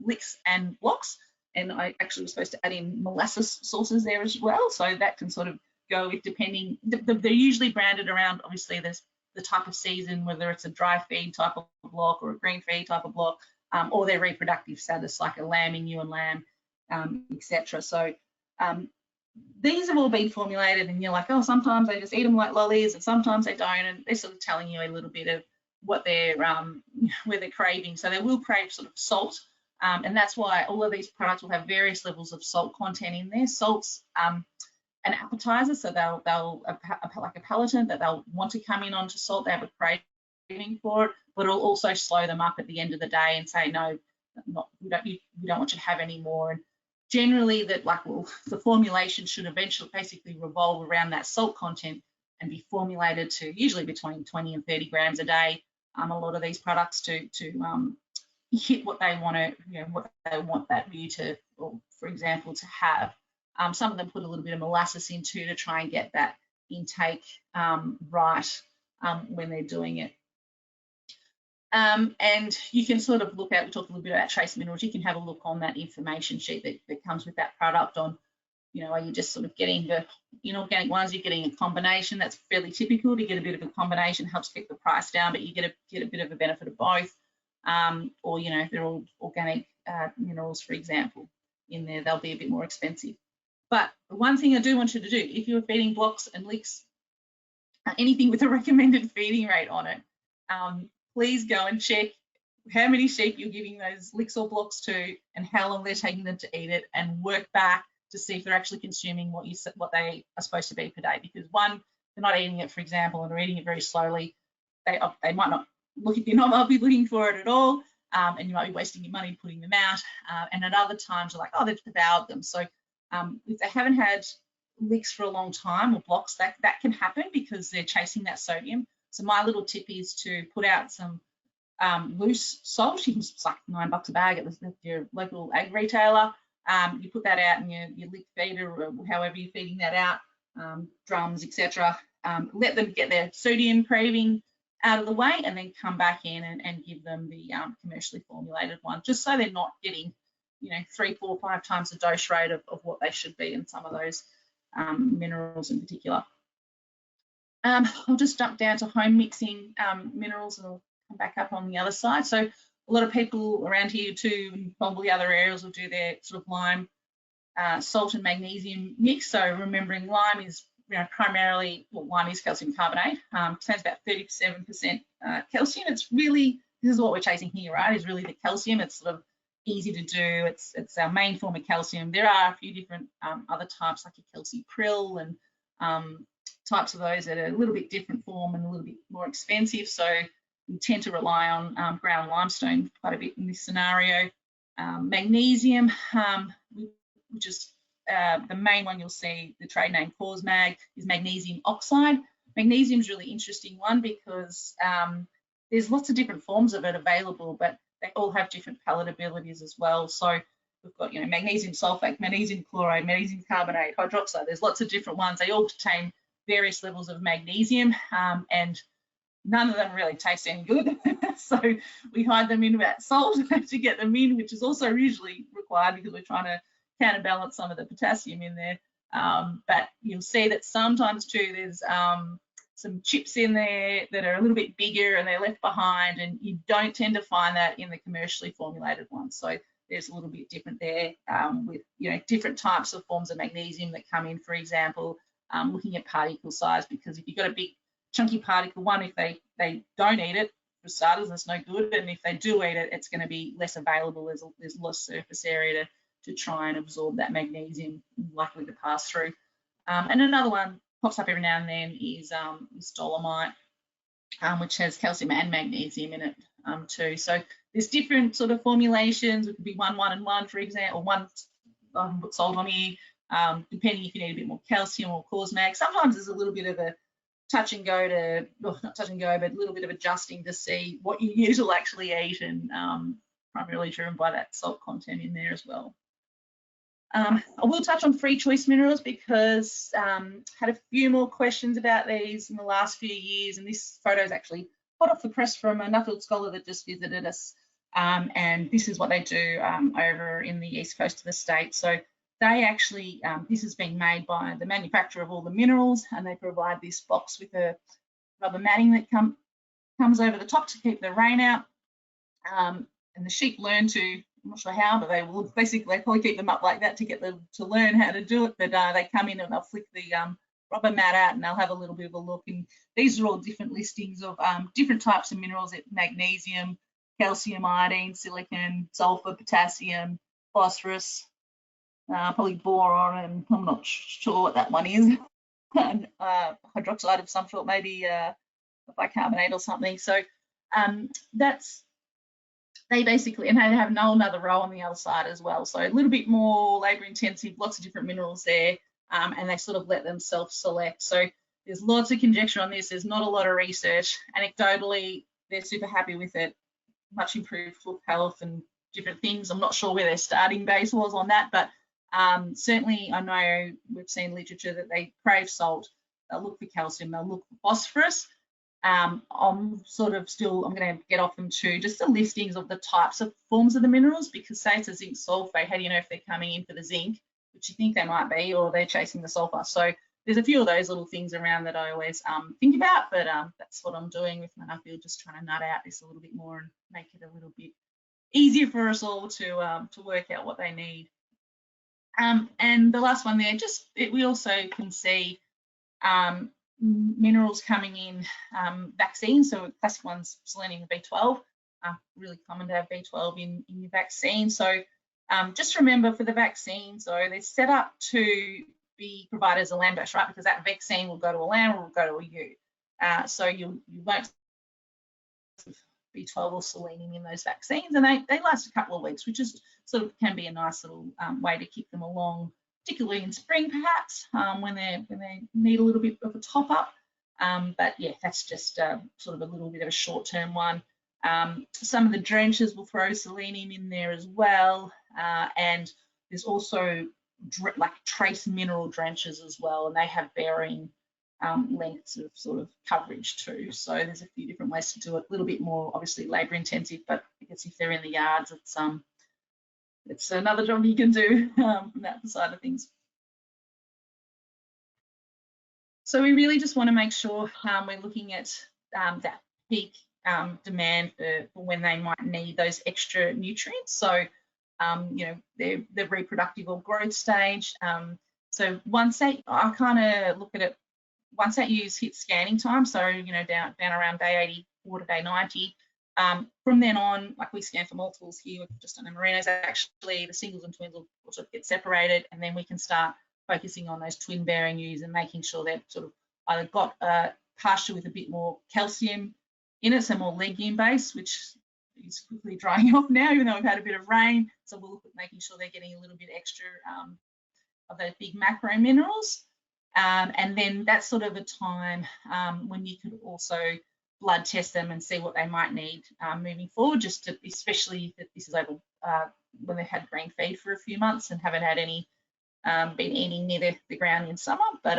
licks and blocks. And I actually was supposed to add in molasses sources there as well. So that can sort of go with depending, they're usually branded around, obviously there's the type of season, whether it's a dry feed type of block or a green feed type of block, or their reproductive status, like a lambing, ewe and lamb, etc. So these have all been formulated, and you're like, oh, sometimes they just eat them like lollies and sometimes they don't, and they're sort of telling you a little bit of what they're where they're craving. So they will crave sort of salt, and that's why all of these products will have various levels of salt content in there. Salt's an appetizer, so they'll like a palatine that they'll want to come in onto salt. They have a craving for it, but it'll also slow them up at the end of the day and say, no, we don't want you to have any more. And generally the formulation should eventually basically revolve around that salt content and be formulated to usually between 20 and 30 grams a day. A lot of these products to hit what they want to, what they want that ewe to, or for example, to have. Some of them put a little bit of molasses in too to try and get that intake right when they're doing it. And you can sort of look at, we talked a little bit about trace minerals, you can have a look on that information sheet that comes with that product on, you know, are you just sort of getting the inorganic ones, you're getting a combination. That's fairly typical to get a bit of a combination, helps keep the price down, but you get a bit of a benefit of both. Or, you know, if they're all organic minerals, for example, in there, they'll be a bit more expensive. But the one thing I do want you to do, if you're feeding blocks and licks, anything with a recommended feeding rate on it, please go and check how many sheep you're giving those licks or blocks to and how long they're taking them to eat it, and work back to see if they're actually consuming what they are supposed to be per day. Because one, they're not eating it, for example, and they're eating it very slowly. They might not not be looking for it at all, and you might be wasting your money putting them out. And at other times, you're like, oh, they've devoured them. So if they haven't had licks for a long time or blocks, that can happen because they're chasing that sodium. So my little tip is to put out some loose salt. It's like $9 a bag at your local ag retailer. You put that out in your lick feeder or however you're feeding that out, drums, etc. Let them get their sodium craving out of the way, and then come back in and give them the commercially formulated one, just so they're not getting, you know, 3, 4, 5 times the dose rate of what they should be in some of those minerals in particular. I'll just jump down to home mixing minerals, and I'll come back up on the other side. So a lot of people around here too, and probably other areas, will do their sort of lime, salt and magnesium mix. So remembering lime is, you know, primarily, well, lime is calcium carbonate. Contains about 37% calcium. It's really, this is what we're chasing here, right? Is really the calcium. It's sort of easy to do. It's our main form of calcium. There are a few different other types, like your calcipril and types of those that are a little bit different form and a little bit more expensive. So we tend to rely on ground limestone quite a bit in this scenario. Magnesium, which is the main one you'll see, the trade name Causmag, is magnesium oxide. Magnesium is a really interesting one because there's lots of different forms of it available, but they all have different palatabilities as well. So we've got, you know, magnesium sulfate, magnesium chloride, magnesium carbonate, hydroxide. There's lots of different ones. They all contain various levels of magnesium, and none of them really taste any good. So we hide them in that salt to get them in, which is also usually required because we're trying to counterbalance some of the potassium in there. But you'll see that sometimes too, there's some chips in there that are a little bit bigger and they're left behind, and you don't tend to find that in the commercially formulated ones. So there's a little bit different there with, you know, different types of forms of magnesium that come in, for example, looking at particle size, because if you've got a big chunky particle one, if they don't eat it, for starters, it's no good, and if they do eat it, it's going to be less available. There's less surface area to try and absorb that magnesium, likely to pass through. And another one pops up every now and then is dolomite, which has calcium and magnesium in it too. So there's different sort of formulations. It could be 1, 1, and 1, for example, or one put salt on here, depending if you need a bit more calcium or Causmag. Sometimes there's a little bit of a touch and go to, well, not touch and go, but a little bit of adjusting to see what you use will actually eat, and primarily driven by that salt content in there as well. I will touch on free choice minerals because had a few more questions about these in the last few years, and this photo is actually hot off the press from a Nuffield scholar that just visited us, and this is what they do over in the east coast of the state. So they actually, this has been made by the manufacturer of all the minerals, and they provide this box with a rubber matting that comes over the top to keep the rain out, and the sheep learn to, I'm not sure how, but they will basically, they probably keep them up like that to get them to learn how to do it. But they come in and they'll flick the rubber mat out and they'll have a little bit of a look. And these are all different listings of different types of minerals: magnesium, calcium, iodine, silicon, sulfur, potassium, phosphorus, probably boron, and I'm not sure what that one is, and hydroxide of some sort, maybe bicarbonate or something. So that's, they basically, and they have another row on the other side as well. So a little bit more labor intensive, lots of different minerals there, and they sort of let them self-select. So there's lots of conjecture on this. There's not a lot of research. Anecdotally, they're super happy with it, much improved foot health and different things. I'm not sure where their starting base was on that, but certainly I know we've seen literature that they crave salt, they'll look for calcium, they'll look for phosphorus. I'm sort of still, I'm going to get off them too, just the listings of the types of forms of the minerals, because say it's a zinc sulfate, how do you know if they're coming in for the zinc, which you think they might be, or they're chasing the sulfur? So there's a few of those little things around that I always think about, but that's what I'm doing with my field, just trying to nut out this a little bit more and make it a little bit easier for us all to work out what they need. And the last one there, we also can see minerals coming in vaccines. So classic ones, selenium and B12, really common to have B12 in your vaccine. So just remember for the vaccine, so they're set up to be provided as a lambda, right? Because that vaccine will go to a lamb or will go to a ewe. So you won't B12 or selenium in those vaccines, and they last a couple of weeks, which is sort of can be a nice little way to keep them along, particularly in spring, perhaps when they need a little bit of a top up. But yeah, that's just sort of a little bit of a short-term one. Some of the drenches will throw selenium in there as well, and there's also like trace mineral drenches as well, and they have varying lengths of sort of coverage too. So there's a few different ways to do it. A little bit more obviously labour intensive, but I guess if they're in the yards, it's another job you can do from that side of things. So we really just want to make sure we're looking at that peak demand for when they might need those extra nutrients. So you know, their reproductive or growth stage. So once I kind of look at it, once that ewes hit scanning time, so you know down around day 84 to day 90, from then on, like we scan for multiples here, we've just done the merinos. Actually, the singles and twins will sort of get separated, and then we can start focusing on those twin bearing ewes and making sure they've sort of either got pasture with a bit more calcium in it, so more legume base, which is quickly drying off now, even though we've had a bit of rain. So we'll look at making sure they're getting a little bit extra of those big macro minerals. And then that's sort of a time when you could also blood test them and see what they might need moving forward, just to, especially if this is over when they've had green feed for a few months and haven't had any been eating near the ground in summer. But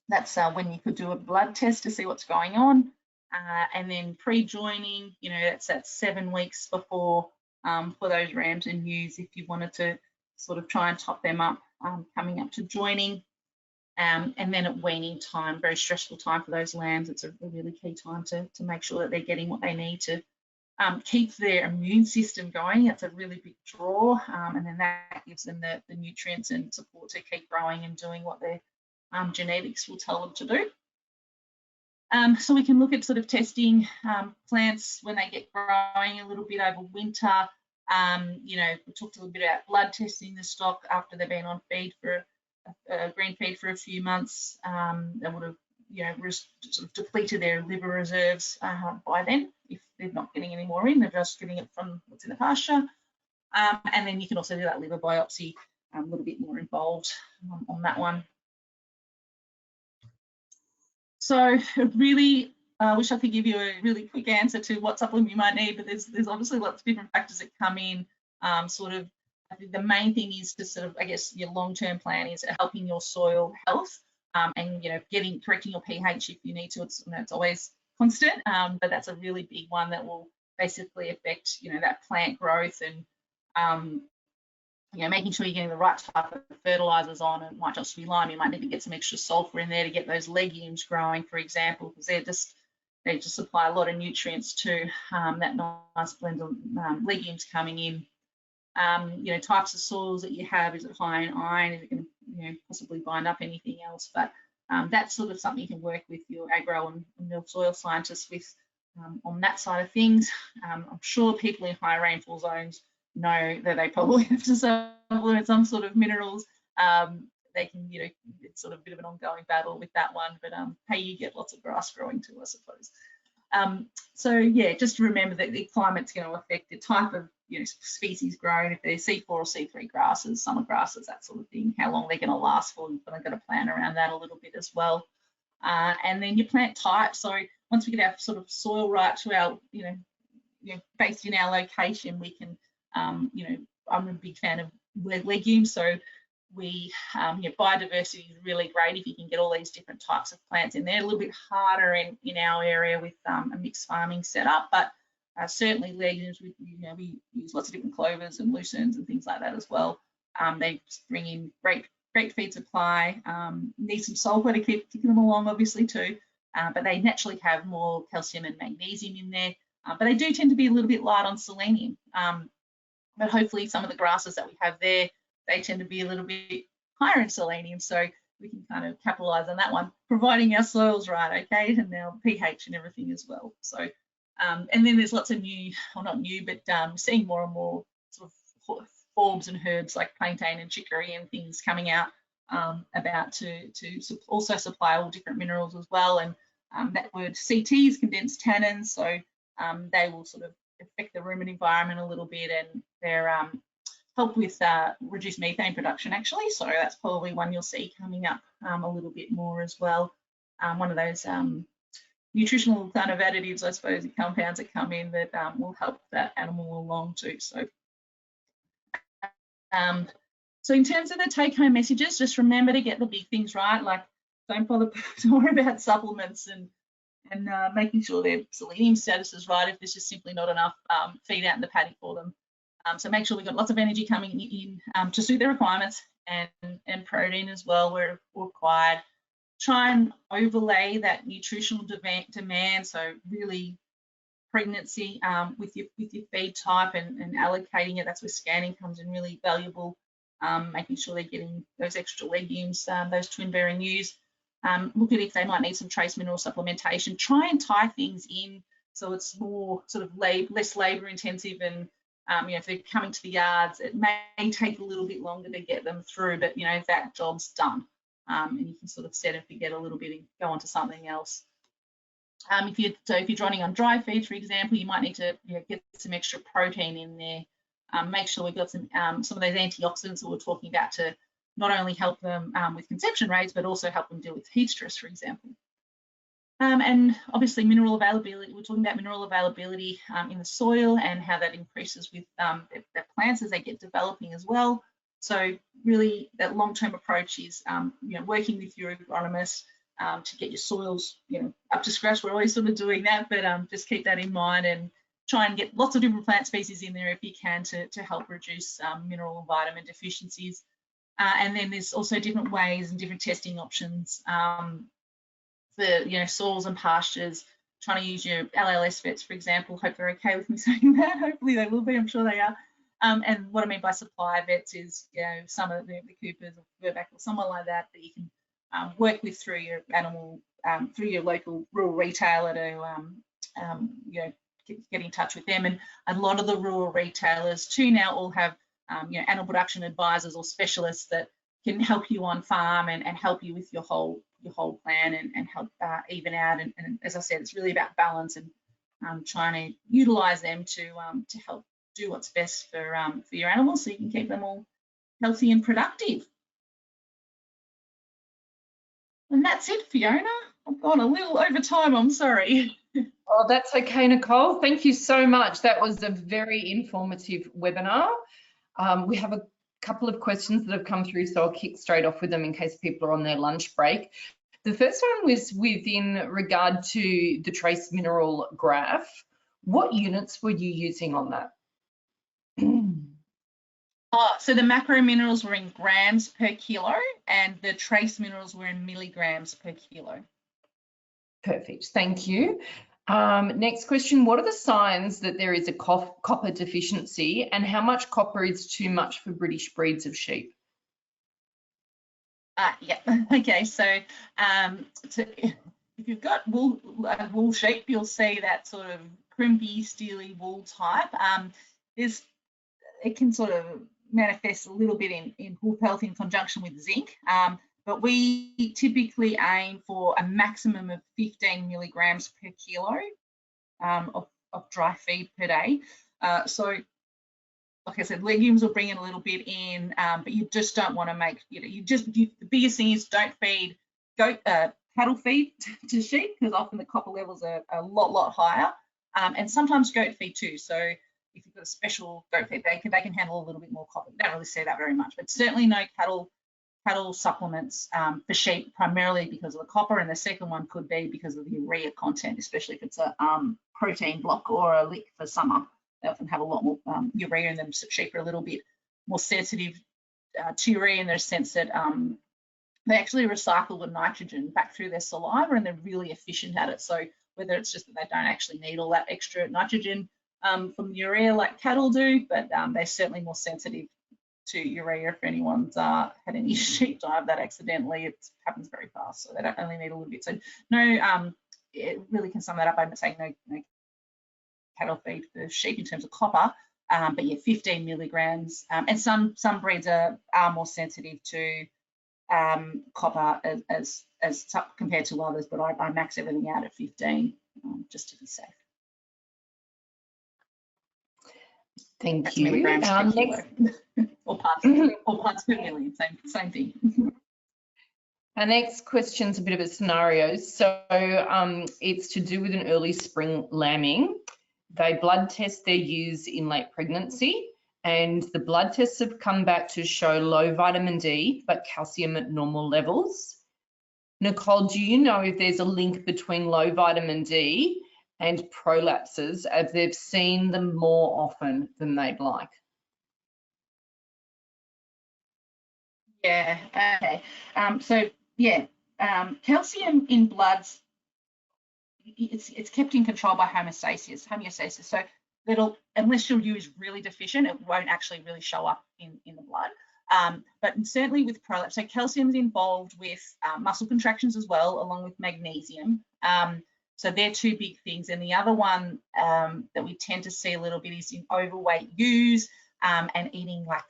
that's when you could do a blood test to see what's going on. And then pre-joining, you know, that's 7 weeks before for those rams and ewes, if you wanted to sort of try and top them up coming up to joining. And then at weaning time, very stressful time for those lambs. It's a really key time to make sure that they're getting what they need to keep their immune system going. It's a really big draw, and then that gives them the nutrients and support to keep growing and doing what their genetics will tell them to do. So we can look at sort of testing plants when they get growing a little bit over winter. You know, we talked a little bit about blood testing the stock after they've been on feed for green feed for a few months. They would have, you know, sort of depleted their liver reserves by then. If they're not getting any more in, they're just getting it from what's in the pasture. And then you can also do that liver biopsy, a little bit more involved on that one. So really, I wish I could give you a really quick answer to what supplement you might need, but there's obviously lots of different factors that come in. I think the main thing is to sort of, I guess, your long-term plan is helping your soil health and, you know, correcting your pH if you need to. It's, you know, it's always constant, but that's a really big one that will basically affect, you know, that plant growth and, you know, making sure you're getting the right type of fertilizers on. It might just be lime. You might need to get some extra sulfur in there to get those legumes growing, for example, because they just supply a lot of nutrients to that nice blend of legumes coming in. You know, types of soils that you have, is it high in iron, is it going to, you know, possibly bind up anything else? But that's sort of something you can work with your agro and your soil scientists with on that side of things. I'm sure people in high rainfall zones know that they probably have to supplement some sort of minerals. They can, you know, it's sort of a bit of an ongoing battle with that one, but hey, you get lots of grass growing too, I suppose. So yeah, just remember that the climate's going to affect the type of, you know, species grown, if they're C4 or C3 grasses, summer grasses, that sort of thing, how long they're going to last for. You've got to plan around that a little bit as well. And then your plant type. So once we get our sort of soil right to our, you know, based in our location, we can, you know, I'm a big fan of legumes. So biodiversity is really great if you can get all these different types of plants in there. A little bit harder in our area with a mixed farming setup, but certainly legumes, we use lots of different clovers and lucernes and things like that as well. They bring in great feed supply. Need some sulfur to keep them along, obviously too, but they naturally have more calcium and magnesium in there. But they do tend to be a little bit light on selenium. But hopefully some of the grasses that we have there, they tend to be a little bit higher in selenium, so we can kind of capitalize on that one, providing our soil's right, okay, and our pH and everything as well. So, and then there's lots of new, well not new, but seeing more and more sort of forbs and herbs like plantain and chicory and things coming out about to also supply all different minerals as well. And that word CT is condensed tannins, so they will sort of affect the rumen environment a little bit, and they're help with reduced methane production actually. So that's probably one you'll see coming up a little bit more as well. One of those nutritional kind of additives, I suppose, compounds that come in that will help that animal along too. So, so in terms of the take-home messages, just remember to get the big things right. Like don't worry about supplements and making sure their selenium status is right if there's just simply not enough feed out in the paddock for them. So make sure we've got lots of energy coming in to suit their requirements, and protein as well where required. Try and overlay that nutritional demand, so really pregnancy with your feed type and allocating it. That's where scanning comes in really valuable. Making sure they're getting those extra legumes, those twin bearing ewes. Look at if they might need some trace mineral supplementation. Try and tie things in so it's more sort of less labour intensive, and if they're coming to the yards, it may take a little bit longer to get them through, but that job's done, and you can sort of set and forget a little bit and go on to something else. If you're running on dry feed, for example, you might need to get some extra protein in there. Make sure we've got some of those antioxidants that we're talking about to not only help them with conception rates, but also help them deal with heat stress, for example. And obviously mineral availability, we're talking about mineral availability in the soil and how that increases with the plants as they get developing as well. So really that long-term approach is working with your agronomist to get your soils up to scratch. We're always sort of doing that, but just keep that in mind and try and get lots of different plant species in there if you can to help reduce mineral and vitamin deficiencies. And then there's also different ways and different testing options for soils and pastures. Trying to use your LLS vets, for example. Hope they're okay with me saying that. Hopefully they will be. I'm sure they are. And what I mean by supply vets is some of the Coopers or Verbac or someone like that you can work with through your animal through your local rural retailer to get in touch with them. And a lot of the rural retailers too now all have animal production advisors or specialists that can help you on farm and help you with your whole plan and help even out. And as I said, it's really about balance and trying to utilize them to help do what's best for your animals so you can keep them all healthy and productive. And that's it, Fiona. I've gone a little over time, I'm sorry. Oh, that's okay, Nicole. Thank you so much. That was a very informative webinar. We have a couple of questions that have come through, so I'll kick straight off with them in case people are on their lunch break. The first one was within regard to the trace mineral graph. What units were you using on that? So the macro minerals were in grams per kilo and the trace minerals were in milligrams per kilo. Perfect, thank you. Next question, what are the signs that there is a copper deficiency and how much copper is too much for British breeds of sheep? Yeah, okay, so if you've got wool sheep, you'll see that sort of crimpy, steely wool type. It can sort of manifest a little bit in hoof health in conjunction with zinc, but we typically aim for a maximum of 15 milligrams per kilo of dry feed per day. So like I said, legumes will bring in a little bit in, but you just don't want to make, the biggest thing is don't feed cattle feed to sheep because often the copper levels are a lot higher, and sometimes goat feed too. So if you've got a special goat feed, they can handle a little bit more copper. Don't really see that very much, but certainly no cattle cattle supplements for sheep, primarily because of the copper, and the second one could be because of the urea content, especially if it's a protein block or a lick for summer. They often have a lot more urea in them. So sheep are a little bit more sensitive to urea in the sense that they actually recycle the nitrogen back through their saliva, and they're really efficient at it. So whether it's just that they don't actually need all that extra nitrogen from urea like cattle do, but they're certainly more sensitive to urea. If anyone's had any sheep die of that accidentally, it happens very fast, so they don't only need a little bit. So no, it really can sum that up by saying no cattle feed for sheep in terms of copper, but yeah, 15 milligrams, and some breeds are more sensitive to copper as compared to others, but I max everything out at 15 just to be safe. Thank That's you. milligrams per kilo. or parts per million, same thing. Our next question's a bit of a scenario. So it's to do with an early spring lambing. They blood test their ewes in late pregnancy, and the blood tests have come back to show low vitamin D, but calcium at normal levels. Nicole, do you know if there's a link between low vitamin D and prolapses, as they've seen them more often than they'd like? Yeah, okay. So yeah, calcium in bloods, it's kept in control by homeostasis. So that'll, unless your ewe is really deficient, it won't actually really show up in the blood. But certainly with prolapse, so calcium's involved with muscle contractions as well, along with magnesium. So they're two big things. And the other one that we tend to see a little bit is in overweight ewes and eating like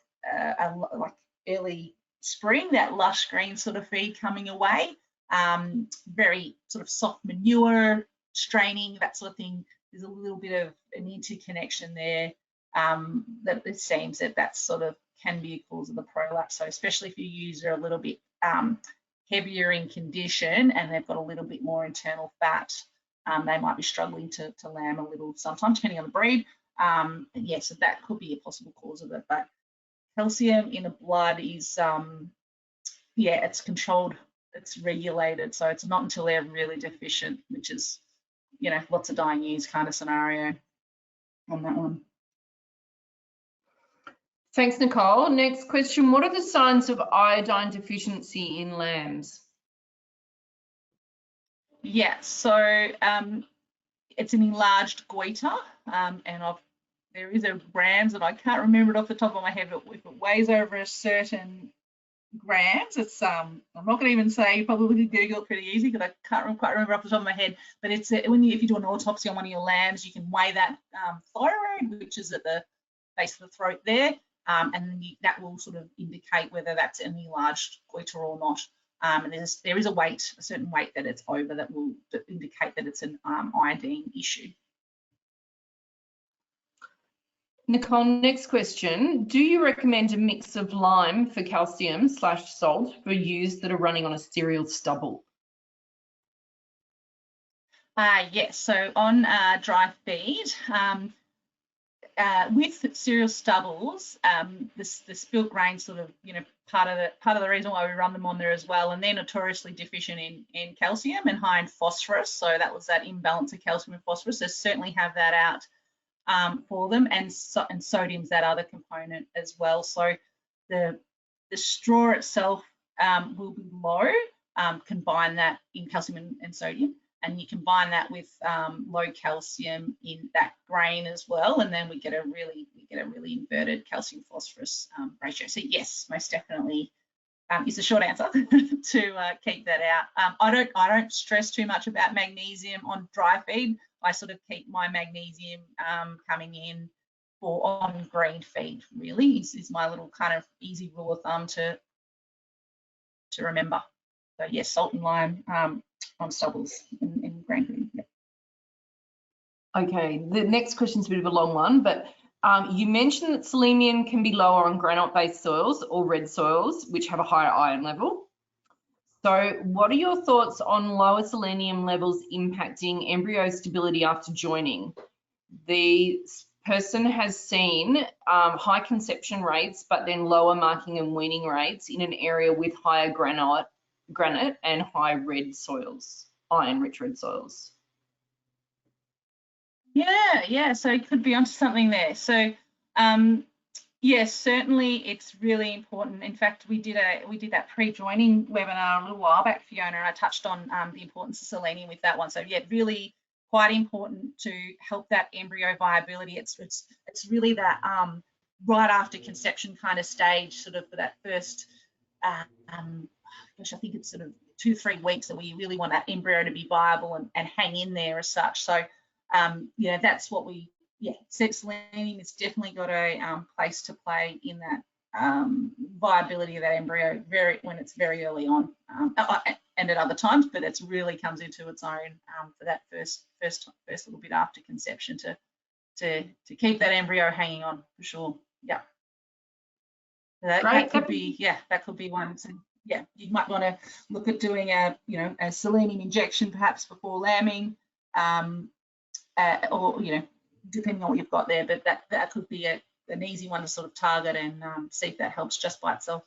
early spring, that lush green sort of feed coming away, very sort of soft manure, straining, that sort of thing. There's a little bit of an interconnection there that it seems that sort of can be a cause of the prolapse. So especially if your ewes are a little bit heavier in condition and they've got a little bit more internal fat, they might be struggling to lamb a little sometimes, depending on the breed. Yeah, so that could be a possible cause of it. But calcium in the blood is, yeah, it's controlled, it's regulated. So it's not until they're really deficient, which is, you know, lots of dying ewes kind of scenario on that one. Thanks, Nicole. Next question, what are the signs of iodine deficiency in lambs? Yeah, so it's an enlarged goiter, and there is a brand that I can't remember it off the top of my head, but if it weighs over a certain grams, it's I'm not going to even say, you probably could Google it pretty easy because I can't quite remember off the top of my head, but it's if you do an autopsy on one of your lambs, you can weigh that thyroid, which is at the base of the throat there, and then that will sort of indicate whether that's an enlarged goiter or not. And there is a certain weight that it's over that will indicate that it's an iodine issue. Nicole, next question. Do you recommend a mix of lime for calcium / salt for ewes that are running on a cereal stubble? Yes, so on dry feed, with cereal stubbles, the spilt grain sort of, you know, part of the reason why we run them on there as well, and they're notoriously deficient in calcium and high in phosphorus. So that was that imbalance of calcium and phosphorus. So certainly have that out for them, and sodium's that other component as well. So the straw itself will be low. Combine that in calcium and sodium, and you combine that with low calcium in that grain as well, and then we get a really inverted calcium phosphorus ratio. So yes, most definitely is the short answer to keep that out. I don't stress too much about magnesium on dry feed. I sort of keep my magnesium coming in on green feed, really is my little kind of easy rule of thumb to remember. So yes, salt and lime on stubbles in grain feed. Yeah. Okay, the next question is a bit of a long one, but you mentioned that selenium can be lower on granite-based soils or red soils, which have a higher iron level. So what are your thoughts on lower selenium levels impacting embryo stability after joining? The person has seen high conception rates, but then lower marking and weaning rates in an area with higher granite and high red soils, iron-rich red soils. Yeah, so it could be onto something there. So yes, certainly it's really important. In fact, we did that pre-joining webinar a little while back, Fiona, and I touched on the importance of selenium with that one. So yeah, really quite important to help that embryo viability. It's really that right after conception kind of stage, sort of for that first gosh, I think it's sort of 2 to 3 weeks that we really want that embryo to be viable and hang in there as such. So you know, that's what we, selenium has definitely got a place to play in that viability of that embryo when it's very early on, and at other times, but it really comes into its own for that first little bit after conception to keep that embryo hanging on for sure. Yeah. That could be one. So, yeah, you might want to look at doing a selenium injection perhaps before lambing. Or depending on what you've got there, but that could be an easy one to sort of target and see if that helps just by itself.